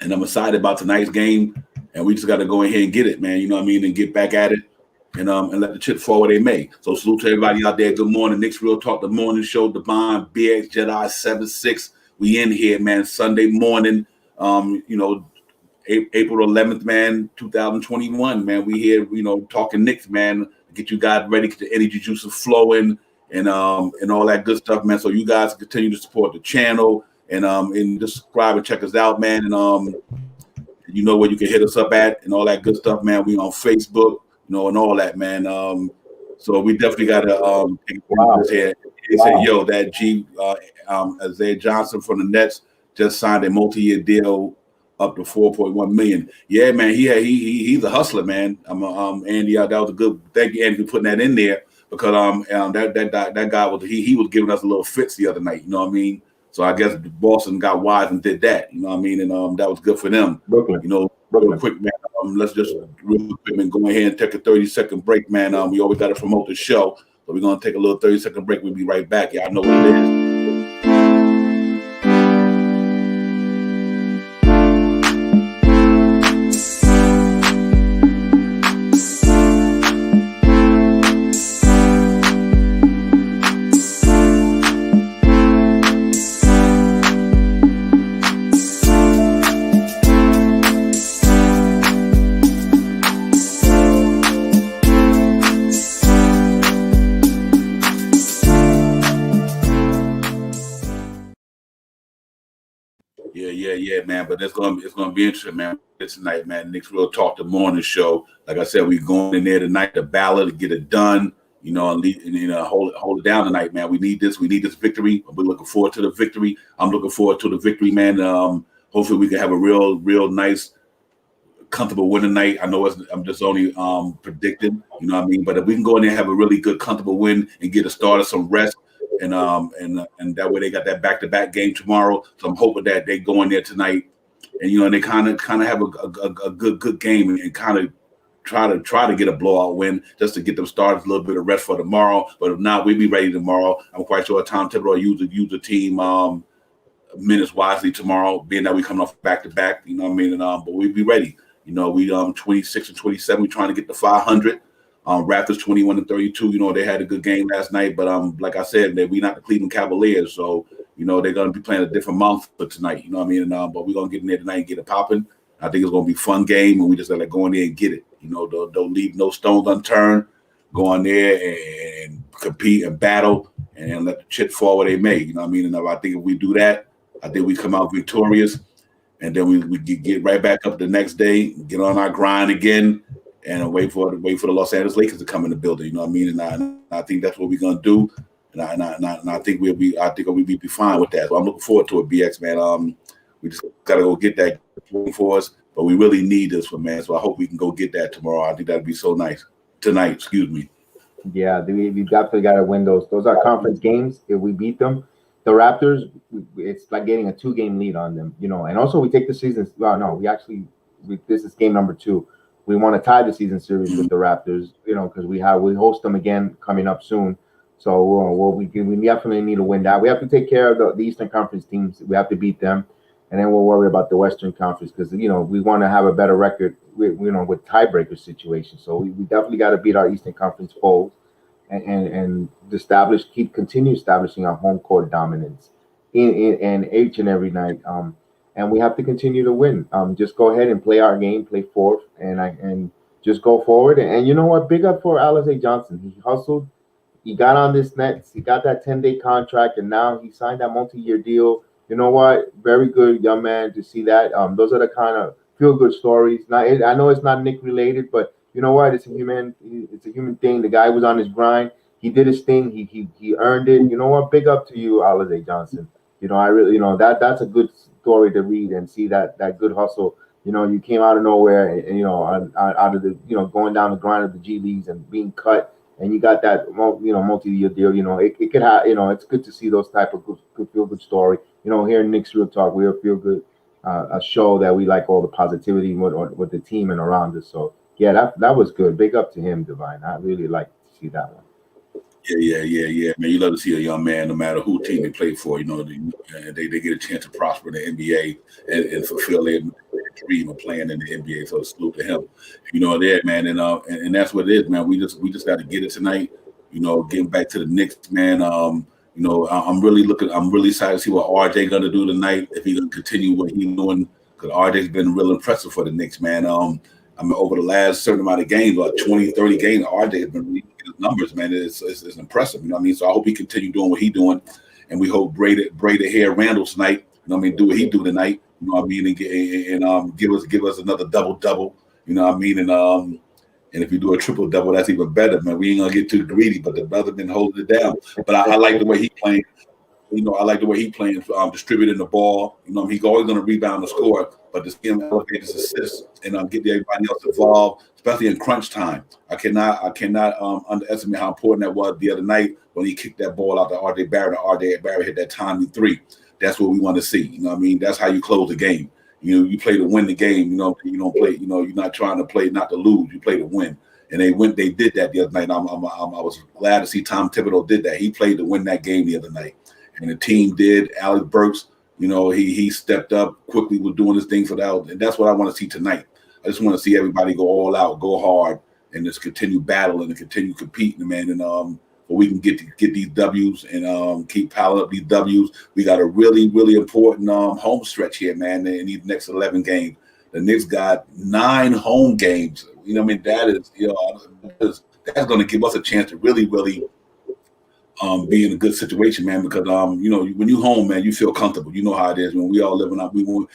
And I'm excited about tonight's game, and we just got to go ahead and get it, man, and get back at it and let the chips fall where they may. So salute to everybody out there. Good morning. Knicks Real Talk, the morning show, Divine, BX, Jedi 7-6. We in here, man, Sunday morning, April 11th, man, 2021, man. We here, talking Knicks, man. Get you guys ready, get the energy juices flowing and all that good stuff, man. So you guys continue to support the channel and just subscribe and check us out, man. And where you can hit us up at and all that good stuff, man. We on Facebook, and all that, man. So we definitely got to take Wow. this here. He said, "Yo, that Isaiah Johnson from the Nets just signed a multi-year deal up to 4.1 million." Yeah, man, he's a hustler, man. Andy, that was a good. Thank you, Andy, for putting that in there because that guy was he was giving us a little fits the other night. You know what I mean? So I guess Boston got wise and did that. You know what I mean? And that was good for them. Brooklyn. You know, Brooklyn. real quick, man. Let's just real quick and go ahead and take a 30-second break, man. We always got to promote the show. So we're going to take a little 30-second break. We'll be right back. Y'all know what it is. Yeah, man. But it's gonna be interesting, man. Tonight, man. Knicks Real Talk, the morning show. Like I said, we going in there tonight, the ballot, to get it done. You know, and hold it down tonight, man. We need this victory. We're looking forward to the victory. I'm looking forward to the victory, man. Hopefully, we can have a real nice, comfortable win tonight. I know I'm just only predicting, you know what I mean. But if we can go in there and have a really good, comfortable win and get a starter some rest. And that way they got that back-to-back game tomorrow. So I'm hoping that they go in there tonight, and you know, and they kind of have a good game and kind of try to get a blowout win just to get them started, a little bit of rest for tomorrow. But if not, we'll be ready tomorrow. I'm quite sure Tom Thibodeau will use the team minutes wisely tomorrow, being that we coming off back-to-back. You know what I mean? But we'll be ready. You know, we 26 and 27. We're trying to get to 500. Raptors 21 and 32. You know, they had a good game last night, but like I said, we not the Cleveland Cavaliers, so you know they're gonna be playing a different month for tonight. You know what I mean? But we're gonna get in there tonight and get it popping. I think it's gonna be a fun game, and we just gotta go in there and get it. You know, don't leave no stones unturned. Go in there and compete and battle, and let the chips fall where they may. You know what I mean? And I think if we do that, I think we come out victorious, and then we get right back up the next day, get on our grind again. And wait for the Los Angeles Lakers to come in the building. You know what I mean? And I think that's what we're gonna do. And I think we'll be fine with that. So I'm looking forward to it, BX, man. We just gotta go get that for us, but we really need this one, man. So I hope we can go get that tomorrow. I think that'd be so nice tonight. Excuse me. Yeah, we definitely got to win those. Those are conference games. If we beat them, the Raptors, it's like getting a 2-game lead on them. You know, and also we take the season. Well, no, this is game number 2. We want to tie the season series with the Raptors, you know, because we host them again coming up soon. So we definitely need to win that. We have to take care of the Eastern Conference teams. We have to beat them, and then we'll worry about the Western Conference because you know we want to have a better record, with tiebreaker situations. So we definitely got to beat our Eastern Conference foes, and continue establishing our home court dominance in each and every night. And we have to continue to win. Just go ahead and play our game, play fourth, and just go forward. And you know what? Big up for Alize Johnson. He hustled. He got on this Nets. He got that 10-day contract, and now he signed that multi-year deal. You know what? Very good, young man, to see that. Those are the kind of feel-good stories. Now, I know it's not Nick related, but you know what? It's a human thing. The guy was on his grind. He did his thing. He earned it. You know what? Big up to you, Alize Johnson. You know, I really, you know, that's a good story to read and see that good hustle. You know, you came out of nowhere, and you know, out of the, you know, going down the grind of the G Leagues and being cut, and you got that, you know, multi-year deal. You know, it could have, you know, it's good to see those type of good feel good story. You know, here in Knicks Real Talk, we're a feel good a show that we like all the positivity with the team and around us. So yeah, that was good. Big up to him, Divine. I really like to see that one. Yeah, man. You love to see a young man, no matter who team they play for. You know, they get a chance to prosper in the NBA and fulfill their dream of playing in the NBA. So salute to him. You know, there, man, and that's what it is, man. We just got to get it tonight. You know, getting back to the Knicks, man. You know, I'm really excited to see what RJ gonna do tonight. If he's gonna continue what he's doing, because RJ's been real impressive for the Knicks, man. I mean, over the last certain amount of games, like 20, 30 games, RJ has been really his numbers, man. It's impressive. You know what I mean? So I hope he continue doing what he's doing, and we hope braided hair Randall tonight. You know what I mean? Do what he do tonight. You know what I mean? And give us another double. You know what I mean? And if you do a triple double, that's even better, man. We ain't gonna get too greedy, but the brother been holding it down. But I like the way he playing. I like the way he playing, distributing the ball. He's always going to rebound and score, but to see him elevate his assists and get everybody else involved, especially in crunch time. I cannot underestimate how important that was the other night when he kicked that ball out to R.J. Barrett. And R.J. Barrett hit that timely three. That's what we want to see. That's how you close the game. You play to win the game. You don't play. You're not trying to play not to lose. You play to win. And they did that the other night. I was glad to see Tom Thibodeau did that. He played to win that game the other night. And the team did. Alex Burks, he stepped up quickly, was doing his thing for that. And that's what I want to see tonight. I just want to see everybody go all out, go hard, and just continue battling and continue competing, man. And we can get these W's and keep piling up these W's. We got a really, really important home stretch here, man, in these next 11 games. The Knicks got 9 home games. That is, that's going to give us a chance to really, really be in a good situation, man, because when you home, man, you feel comfortable. You know how it is when we all living up.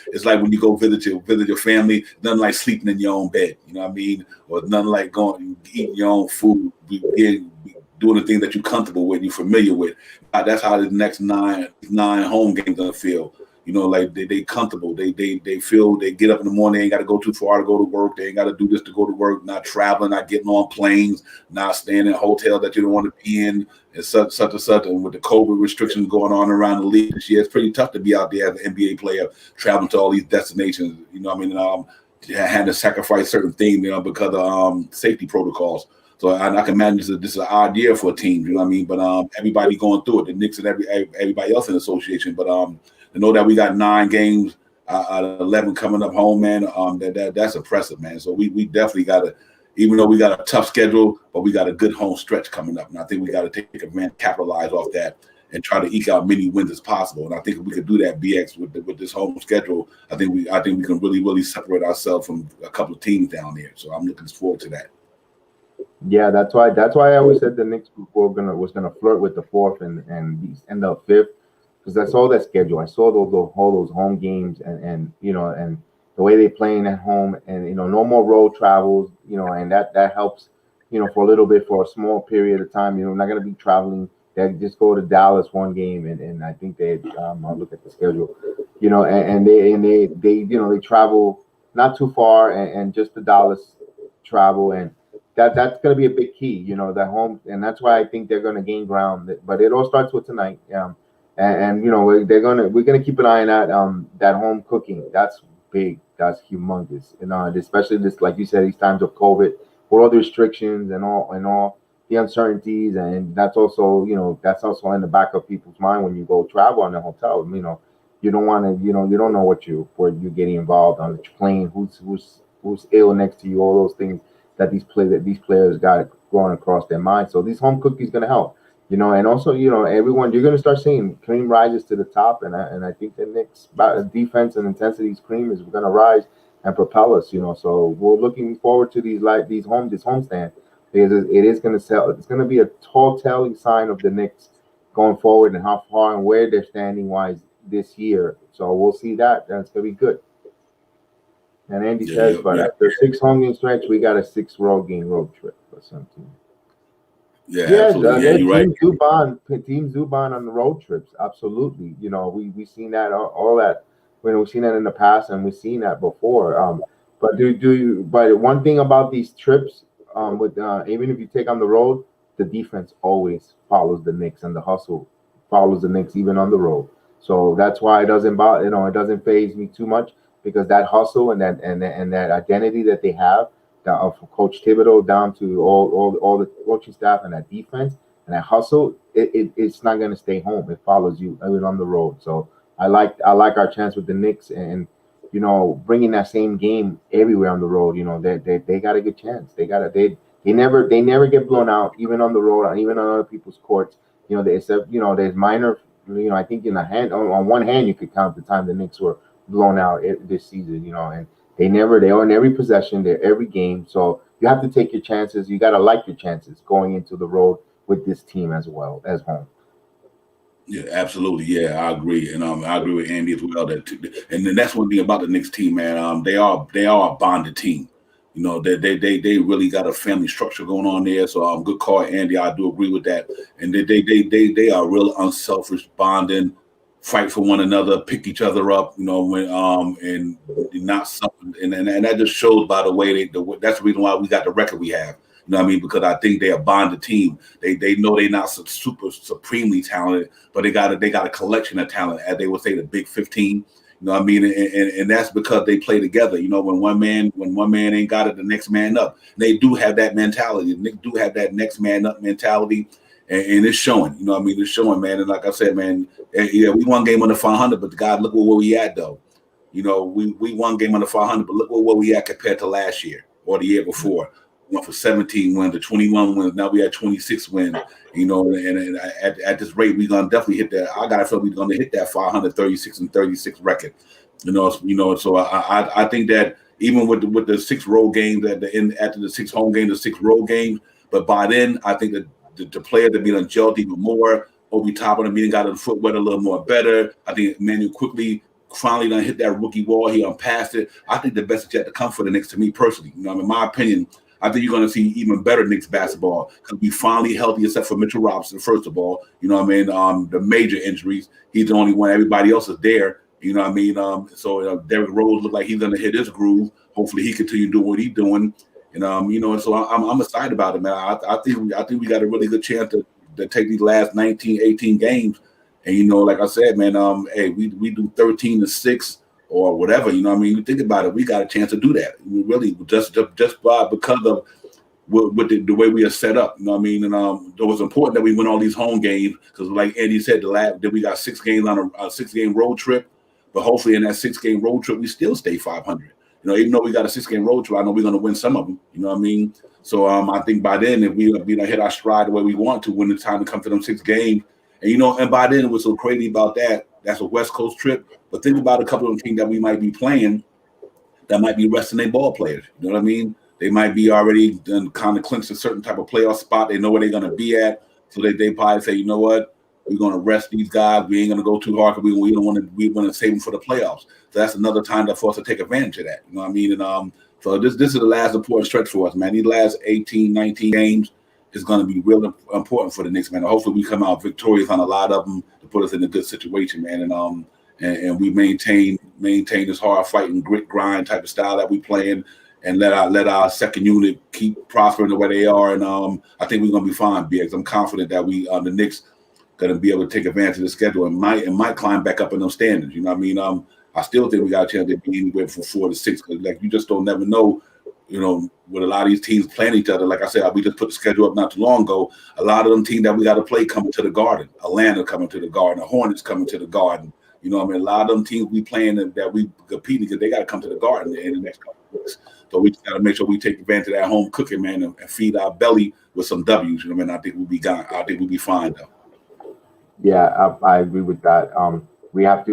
It's like when you go visit your family. Nothing like sleeping in your own bed. You know what I mean? Or nothing like going eating your own food, doing the things that you're comfortable with, you're familiar with. That's how the next nine home games gonna feel. Like they comfortable. They feel they get up in the morning. They ain't got to go too far to go to work. They ain't got to do this to go to work. Not traveling, not getting on planes, not staying in a hotel that you don't want to be in, and such and such. And with the COVID restrictions going on around the league this year, it's pretty tough to be out there as an NBA player traveling to all these destinations. Had to sacrifice certain things, because of safety protocols. So I can imagine this is an odd year for a team. You know what I mean? But everybody going through it. The Knicks and everybody else in the association. But to know that we got 9 games out of 11 coming up home, man, that's impressive, man. So we definitely got to, even though we got a tough schedule, but we got a good home stretch coming up. And I think we got to take advantage, capitalize off that, and try to eke out many wins as possible. And I think if we could do that, BX, with this home schedule, I think we can really, really separate ourselves from a couple of teams down there. So I'm looking forward to that. Yeah, that's why I always said the Knicks was gonna flirt with the 4th and end up 5th. Because I saw that schedule. I saw all those home games and the way they playing at home, and no more road travels, and that helps, for a little bit, for a small period of time. Not going to be traveling. They just go to Dallas one game, and I think I'll look at the schedule, and they travel not too far, and just the Dallas travel, and that's going to be a big key, the home, and that's why I think they're going to gain ground. But it all starts with tonight. And we're gonna keep an eye on that home cooking. That's big. That's humongous. Especially this, like you said, these times of COVID, with all the restrictions and all the uncertainties, and that's also in the back of people's mind when you go travel on the hotel. You don't want to, you don't know what you're getting involved on the plane. Who's ill next to you? All those things that these players got going across their mind. So these home cooking is gonna help. And also, everyone, you're going to start seeing cream rises to the top, and I think the Knicks defense and intensity's cream is going to rise and propel us. So we're looking forward to this homestand, because it is going to sell. It's going to be a tall telling sign of the Knicks going forward and how far and where they're standing wise this year. So we'll see that. That's going to be good. And Andy says, but after 6 home game stretch, we got a 6 road trip or something. Absolutely. You're right. Teams do bond on the road trips. Absolutely. We've seen that all that. We've seen that in the past, and we've seen that before. But But one thing about these trips, even if you take on the road, the defense always follows the Knicks, and the hustle follows the Knicks even on the road. So that's why it doesn't bother. It doesn't faze me too much, because that hustle and that identity that they have, from Coach Thibodeau down to all the coaching staff, and that defense and that hustle, it's not going to stay home. It follows you even on the road. So I like our chance with the Knicks, and bringing that same game everywhere on the road. They got a good chance. They never get blown out, even on the road, and even on other people's courts. There's minor. I think on one hand you could count the time the Knicks were blown out this season. And they own every possession, they're every game. So you have to take your chances. You got to like your chances going into the road with this team as well as home. Yeah, absolutely. Yeah, I agree, and I agree with Andy as well. And then that's one thing about the Knicks team, man. They are a bonded team. You know, they really got a family structure going on there. So good call, Andy. I do agree with that. And they are real unselfish, bonding, fight for one another, pick each other up. You know, when and not something. And that just shows by the way that's the reason why we got the record we have. You know what I mean? Because I think they're a bonded team. They know they're not super supremely talented, but they got a collection of talent, as they would say, the Big 15. You know what I mean? And that's because they play together. You know, when one man ain't got it, the next man up. They do have that mentality. They do have that next man up mentality, and it's showing. You know what I mean? It's showing, man. And like I said, man, yeah, we won game under 500, but God, look where we at though. You know, we won game under 500, but look where we at compared to last year or the year before. We went from 17 wins to 21 wins. Now we at 26 wins. You know, and at this rate, we're gonna definitely hit that. I gotta feel we're gonna hit that 536 and 36 record. You know. So I think that even with the 6 road games at the end, after the 6 home games, the 6 road games, but by then I think that the players have been gelled even more. Obi Toppin have been got the footwear a little more better. I think Emmanuel quickly finally done hit that rookie wall. He unpassed it. I think the best is yet to come for the Knicks, to me personally. You know, in my opinion, I think you're going to see even better Knicks basketball because we finally healthy, except for Mitchell Robinson. First of all, you know what I mean. The major injuries, he's the only one. Everybody else is there. You know what I mean. So Derrick Rose look like he's going to hit his groove. Hopefully, he continue doing what he's doing. And you know, and so I'm excited about it, man. I think we got a really good chance to take these last 19, 18 games. And you know, like I said, man, hey, we do 13-6. Or whatever, you know what I mean? You think about it, we got a chance to do that. We really just because of with the way we are set up, you know what I mean? And it was important that we win all these home games because, like Andy said, that we got 6 games on a 6-game road trip. But hopefully, in that 6-game road trip, we still stay 500. You know, even though we got a 6-game road trip, I know we're going to win some of them. You know what I mean? So I think by then, if we hit our stride the way we want to, when it's time to come to them 6 games, and you know, and by then, what's so crazy about that? That's a West Coast trip. But think about a couple of teams that we might be playing that might be resting their ball players. You know what I mean? They might be already done kind of clinched a certain type of playoff spot. They know where they're going to be at. So they probably say, you know what? We're going to rest these guys. We ain't going to go too hard because we don't want to. We want to save them for the playoffs. So that's another time for us to take advantage of that. You know what I mean? And so this is the last important stretch for us, man. These last 18, 19 games is going to be real important for the Knicks, man. And hopefully we come out victorious on a lot of them to put us in a good situation, man. And we maintain this hard fighting, grit, grind type of style that we playing, and let our second unit keep prospering the way they are. And I think we're gonna be fine, BX. I'm confident that the Knicks gonna be able to take advantage of the schedule and might climb back up in those standards. You know what I mean? I still think we got a chance to be anywhere from 4 to 6 because like you just don't never know. You know, with a lot of these teams playing each other, like I said, we just put the schedule up not too long ago. A lot of them teams that we got to play coming to the Garden. Atlanta coming to the Garden. The Hornets coming to the Garden. You know what I mean? A lot of them teams we playing that we competing because they got to come to the Garden in the next couple of weeks. So we just got to make sure we take advantage of that home cooking, man, and feed our belly with some W's. You know what I mean? I think we'll be gone. I think we'll be fine, though. Yeah, I agree with that. We have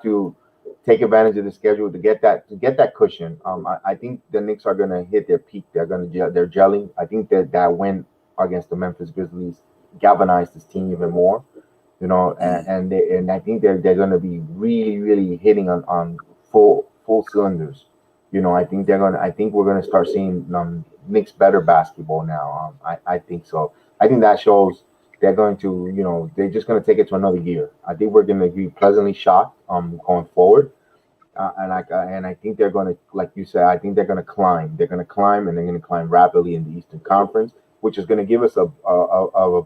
to take advantage of the schedule to get that cushion. I think the Knicks are going to hit their peak. They're gelling. I think that win against the Memphis Grizzlies galvanized this team even more. You know, and I think they're going to be really hitting on full cylinders. You know, I think we're going to start seeing Knicks better basketball now. I think so. I think that shows they're going to, you know, they're just going to take it to another gear. I think we're going to be pleasantly shocked going forward. And I think they're going to, like you said, I think they're going to climb. They're going to climb, and they're going to climb rapidly in the Eastern Conference, which is going to give us a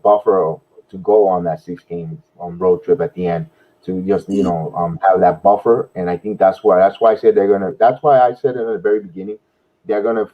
buffer to go on that 6-game road trip at the end to just have that buffer. And I think that's why I said they're gonna. That's why I said in the very beginning they're gonna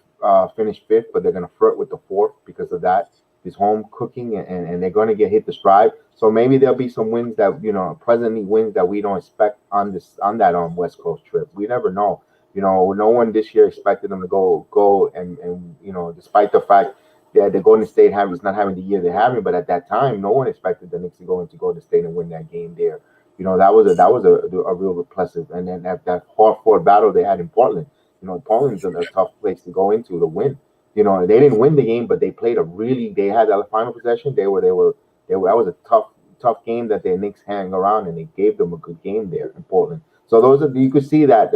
finish 5th, but they're gonna flirt with the 4th because of that. This home cooking, and they're going to hit the stride. So maybe there'll be some wins that presently wins that we don't expect on that West Coast trip. We never know. You know, no one this year expected them to go and despite the fact that the Golden State is not having the year they're having, but at that time, no one expected the Knicks to go into Golden State and win that game there. You know, that was a real impressive. And then that hard-fought battle they had in Portland. You know, Portland's a tough place to go into to win. You know, they didn't win the game, but they played they had that final possession. That was a tough game that the Knicks hang around, and they gave them a good game there in Portland. So you could see that,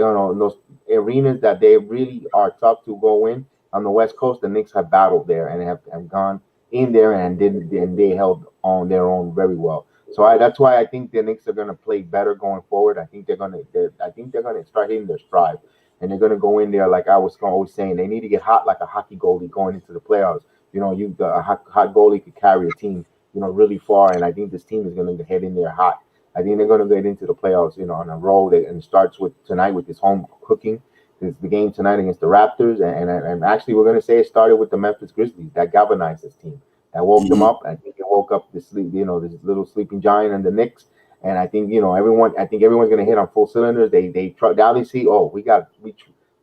arenas that they really are tough to go in on the West Coast, the Knicks have battled there and have gone in there and they held on their own very well. So that's why I think the Knicks are going to play better going forward. I think they're going to start hitting their stride, and they're going to go in there like I was always saying. They need to get hot like a hockey goalie going into the playoffs. A hot goalie could carry a team, really far. And I think this team is going to head in there hot. I think they're going to get into the playoffs, on a roll. And it starts with tonight with this home cooking. It's the game tonight against the Raptors, and actually we're going to say it started with the Memphis Grizzlies that galvanized this team, that woke them up. I think it woke up this this little sleeping giant and the Knicks. And I think everyone's going to hit on full cylinders. Now they see,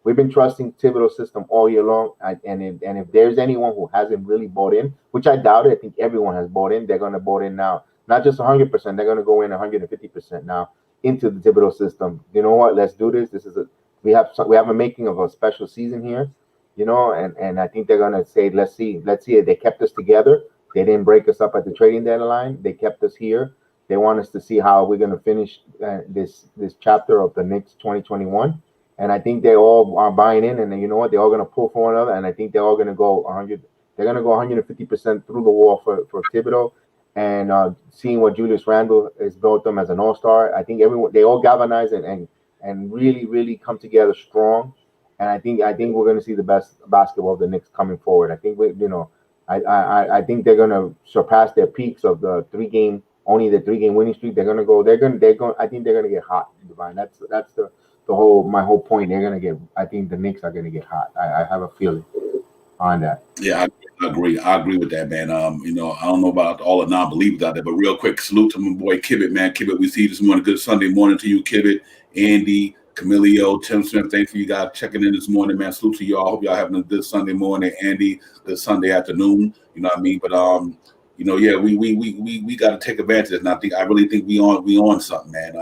we've been trusting Thibodeau's system all year long. And if there's anyone who hasn't really bought in, which I doubt it, I think everyone has bought in. They're going to bought in now, not just 100%. They're going to go in 150% now into the Thibodeau system. You know what? Let's do this. We have a making of a special season here, and I think they're going to say, let's see it. They kept us together. They didn't break us up at the trading deadline. They kept us here. They want us to see how we're going to finish this chapter of the Knicks 2021. And I think they all are buying in, and you know what? They're all going to pull for one another, and I think they're all going to go 100. They're going to go 150% through the wall for Thibodeau, and seeing what Julius Randle has built them as an all-star. I think they all galvanize and really, really come together strong. And I think we're going to see the best basketball of the Knicks coming forward. I think I think they're going to surpass their peaks of the three-game winning streak. I think they're going to get hot, Divine. That's my whole point. I think the Knicks are going to get hot. I have a feeling on that. Yeah, I agree. I agree with that, man. I don't know about all the non-believers out there, but real quick, salute to my boy Kibbit, man. Kibbit, we see you this morning. Good Sunday morning to you, Kibbit, Andy, Camilio, Tim Smith. Thanks for you guys checking in this morning, man. Salute to y'all. Hope y'all having a good Sunday morning. Andy, good Sunday afternoon. You know what I mean? But yeah, we got to take advantage. And I really think we on something, man.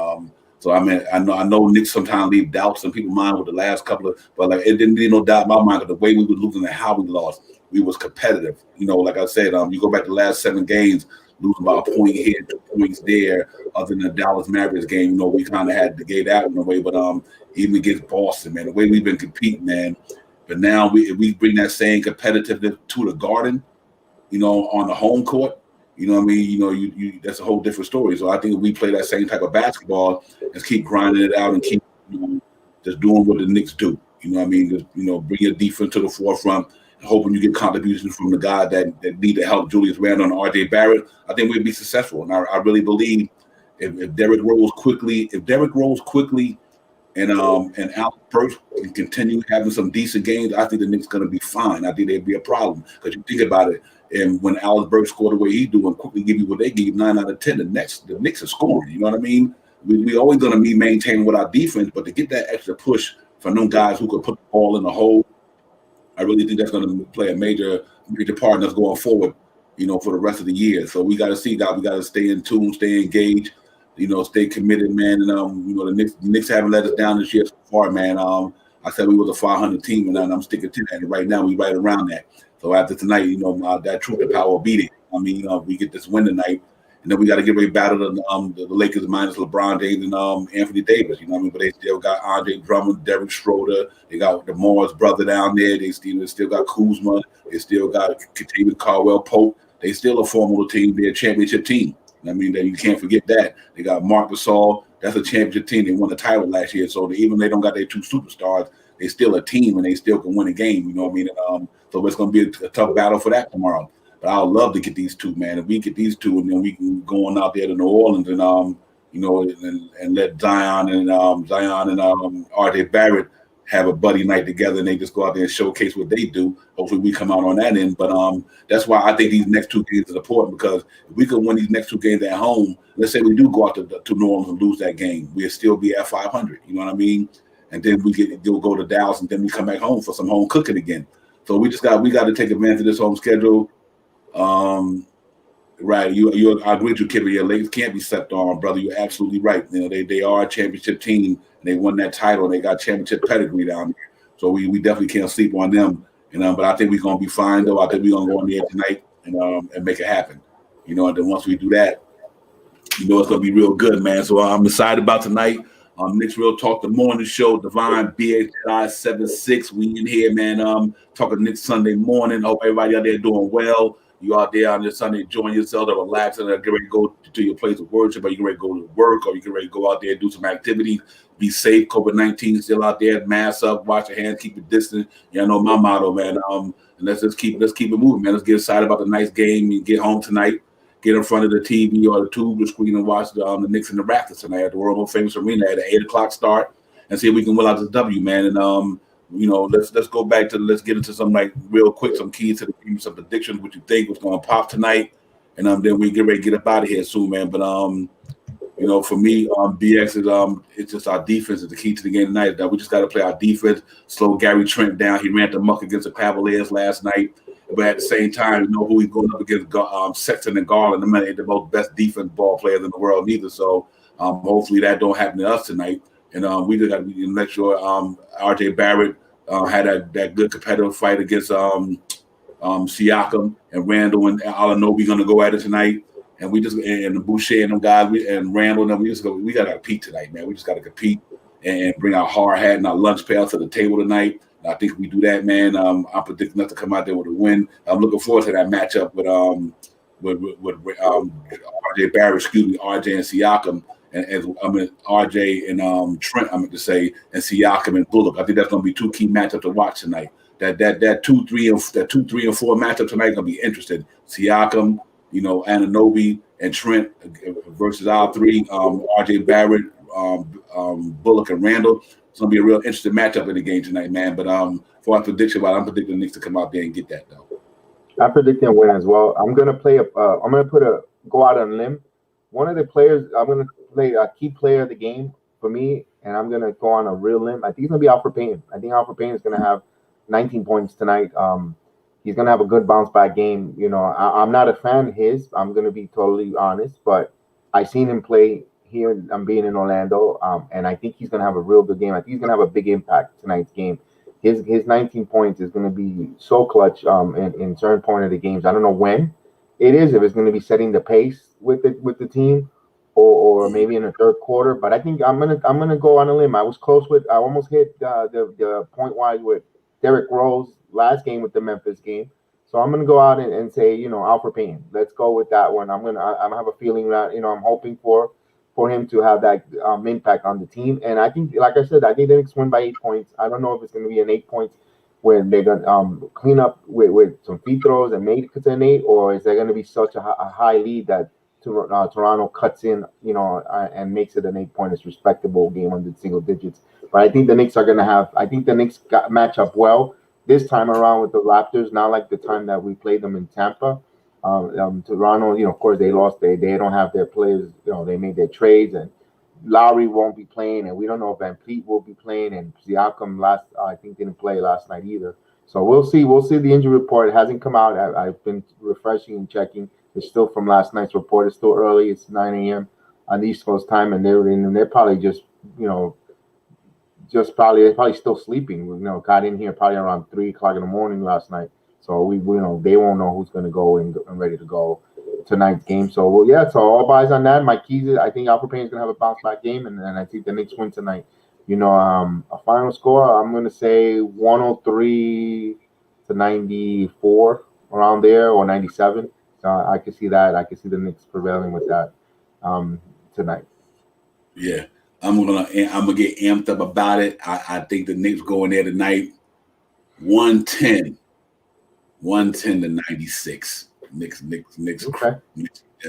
So I know Knicks sometimes leave doubts in people's mind with the last couple of, but like it didn't leave no doubt in my mind because the way we were losing and how we lost, we was competitive. Like I said, you go back to the last 7 games, losing by a point here, 2 points there. Other than the Dallas Mavericks game, we kind of had to get that in a way. But even against Boston, man, the way we've been competing, man. But now we bring that same competitiveness to the Garden, on the home court. You know what I mean? You that's a whole different story. So I think if we play that same type of basketball, let's keep grinding it out and keep just doing what the Knicks do. You know what I mean? Just, bring your defense to the forefront, hoping you get contributions from the guy that need to help Julius Randle and R.J. Barrett. I think we'd be successful. And I really believe if Derrick Rose quickly and Alex Burks can continue having some decent games, I think the Knicks going to be fine. I think they'd be a problem because you think about it. And when Alex Burks scored the way he do and quickly give you what they give, 9 out of 10, the Knicks are scoring. You know what I mean? We always going to be maintaining with our defense, but to get that extra push from them guys who could put the ball in the hole, I really think that's going to play a major part in us going forward, for the rest of the year. So we got to see, guys, we got to stay in tune, stay engaged, stay committed, man. And, the Knicks haven't let us down this year so far, man. I said we was a 500 team, and I'm sticking to that. And right now, we right around that. So after tonight, that truth and power beat it. I mean, we get this win tonight, and then we got to get ready to battle the Lakers minus LeBron James and Anthony Davis. You know what I mean? But they still got Andre Drummond, Derek Schroeder. They got the Morris brother down there. They still got Kuzma. They still got Kentavious Caldwell-Pope. They still a formidable team. They're a championship team. I mean, you can't forget that. They got Marc Gasol. That's a championship team. They won the title last year. So even they don't got their 2 superstars, they still a team, and they still can win a game. You know what I mean? And, so it's going to be a tough battle for that tomorrow. But I would love to get these 2, man. If we get these 2, and then we can go on out there to New Orleans and and let Zion and R.J. Barrett have a buddy night together, and they just go out there and showcase what they do. Hopefully we come out on that end. But that's why I think these next 2 games is important, because if we could win these next 2 games at home, let's say we do go out to New Orleans and lose that game, we'll still be at 500. You know what I mean? And then we'll go to Dallas, and then we come back home for some home cooking again. So we got to take advantage of this home schedule. Right. I agree with you, Kibby. Your Lakers can't be slept on, brother. You're absolutely right. They are a championship team, and they won that title, and they got championship pedigree down there. So we definitely can't sleep on them. But I think we're gonna be fine though. I think we're gonna go in there tonight and make it happen. And then once we do that, it's gonna be real good, man. So I'm excited about tonight. Knicks Real Talk, the morning show, Divine BHI 76. We in here, man. Talking Knicks Sunday morning. Hope everybody out there doing well. You out there on this Sunday enjoying yourself, or relaxing, or get ready to go to your place of worship, or you get ready to go to work, or you get ready to go out there and do some activities. Be safe. COVID-19 still out there. Mask up, wash your hands, keep it distant. Yeah, I know my motto, man. And let's keep it moving, man. Let's get excited about the nice game and get home tonight. Get in front of the TV or the tube or screen and watch the Knicks and the Raptors tonight at the world famous arena at an 8:00 start, and see if we can win out this W, man. And let's go back to let's get into some like real quick, some keys to the game, some predictions, what you think was going to pop tonight, and then we get ready to get up out of here soon, man. But for me, BX is it's just our defense is the key to the game tonight. That we just got to play our defense, slow Gary Trent down. He ran the muck against the Cavaliers last night. But at the same time, you know who he's going up against, Sexton and Garland. Them ain't the most best defense ball players in the world neither. So hopefully that don't happen to us tonight. And we just got to make sure R.J. Barrett had that good competitive fight against Siakam and Randall and Anunoby going to go at it tonight. And we just and Boucher and them guys and Randall and them, we got to compete tonight, man. We just got to compete and bring our hard hat and our lunch pail to the table tonight. I think if we do that, man, I'm predicting us to come out there with a win. I'm looking forward to that matchup with RJ Barrett, RJ and Siakam, and RJ and Trent, I meant to say, and Siakam and Bullock. I think that's going to be two key matchups to watch tonight. That 2-3 and 4 matchup tonight is going to be interesting. Siakam, Anunoby and Trent versus our three, RJ Barrett, Bullock and Randall. It's gonna be a real interesting matchup in the game tonight, man. But for our prediction, I'm predicting the Knicks to come out there and get that though. I'm predicting a win as well. I'm gonna go out on a limb. One of the players I'm gonna play a key player of the game for me, and I'm gonna go on a real limb. I think he's gonna be Alfred Payton. I think Alfred Payton is gonna have 19 points tonight. He's gonna have a good bounce back game. I'm not a fan of his. I'm gonna be totally honest, but I seen him play here. I'm being in Orlando, and I think he's going to have a real good game. I think he's going to have a big impact tonight's game. His 19 points is going to be so clutch in certain point of the games. I don't know when it is, if it's going to be setting the pace with the team, or maybe in the third quarter. But I think I'm gonna go on a limb. I almost hit the point wise with Derrick Rose last game with the Memphis game. So I'm gonna go out and say Alfred Payton. Let's go with that one. I have a feeling that I'm hoping for him to have that impact on the team. And I think, like I said, I think the Knicks win by 8 points. I don't know if it's going to be an 8 points when they're going to clean up with some free throws and make it an 8, or is there going to be such a high lead that Toronto cuts in, and makes it an 8 point, respectable game under single digits. But I think the Knicks match up well this time around with the Raptors, not like the time that we played them in Tampa. Toronto, of course they lost. They don't have their players. They made their trades, and Lowry won't be playing, and we don't know if Van Fleet will be playing, and Siakam I think didn't play last night either. So we'll see. The injury report. It hasn't come out. I've been refreshing and checking. It's still from last night's report. It's still early. It's 9 a.m. on the East Coast time, and they're probably just probably still sleeping. Got in here probably around 3 o'clock in the morning last night. So we they won't know who's going to go and ready to go tonight's game. So so all eyes on that. My keys is I think Alfred Payne's going to have a bounce back game, and I think the Knicks win tonight. A final score, I'm going to say 103-94 around there, or 97. I can see that. I can see the Knicks prevailing with that tonight. Yeah, I'm gonna get amped up about it. I think the Knicks go in there tonight 110 to 96. Knicks Okay.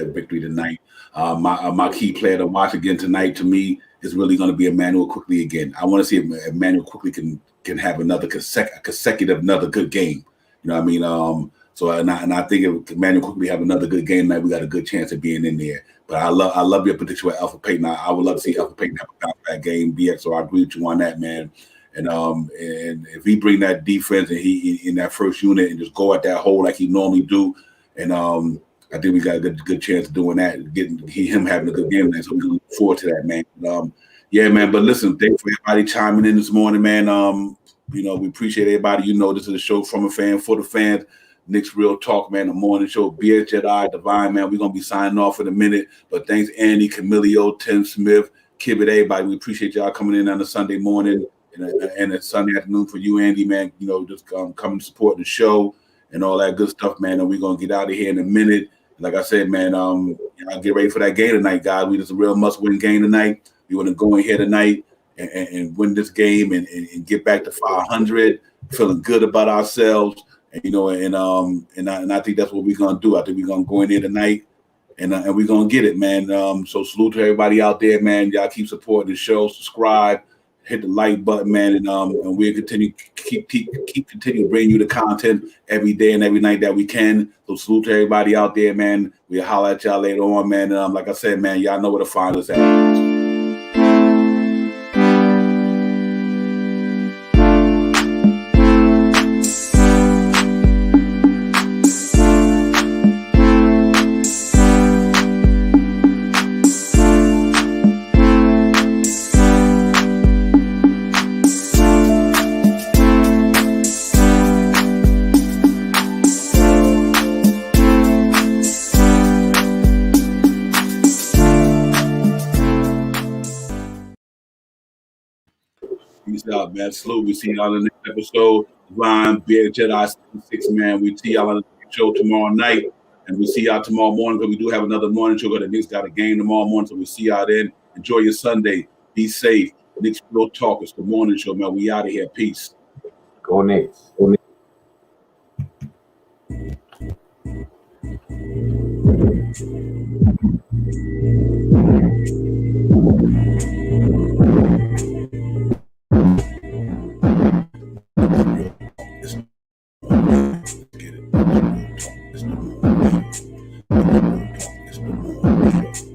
victory tonight. My key player to watch again tonight to me is really going to be Emmanuel Quickly again. I want to see if Emmanuel Quickly can have another consecutive another good game. You know what I mean? So I think if Emmanuel Quickly have another good game tonight, we got a good chance of being in there. But I love your prediction with Alfred Payton. I would love to see Alfred Payton have a bounce back game. BX, so I agree with you on that, man. And if he bring that defense and he in that first unit and just go at that hole like he normally do, and I think we got a good chance of doing that, him having a good game, man. So we look forward to that, man. Yeah, man. But listen, thanks for everybody chiming in this morning, man. We appreciate everybody. This is a show from a fan for the fans. Knicks Real Talk, man, the morning show. BHI Divine, man. We're gonna be signing off in a minute. But thanks, Andy, Camilio, Tim Smith, Kib it, everybody. We appreciate y'all coming in on a Sunday morning and a Sunday afternoon for you, Andy, man. You know, just coming to support the show and all that good stuff, man. And we're gonna get out of here in a minute. Like I said, man, y'all get ready for that game tonight, guys. We just a real must-win game tonight. We want to go in here tonight and win this game and get back to 500, feeling good about ourselves. And, you know, and I think that's what we're gonna do. I think we're gonna go in there tonight and we're gonna get it, man. So salute to everybody out there, man. Y'all keep supporting the show, subscribe, hit the like button, man, and we'll continue continue bringing you the content every day and every night that we can. So salute to everybody out there, man. We'll holler at y'all later on, man. Like I said, man, y'all know where to find us at. Peace out, man. Salute. We see y'all in the next episode. Divine Beard Jedi 6, man. We see y'all on the show tomorrow night. And we see y'all tomorrow morning because we do have another morning show. The Knicks got a game tomorrow morning. So we see y'all then. Enjoy your Sunday. Be safe. Knicks Real Talk. It's the morning show, man. We out of here. Peace. Go Knicks. Go Knicks.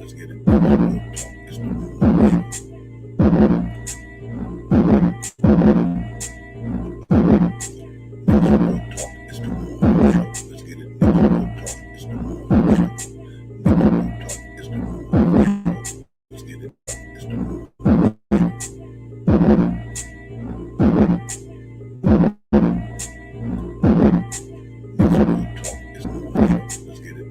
Let's get it.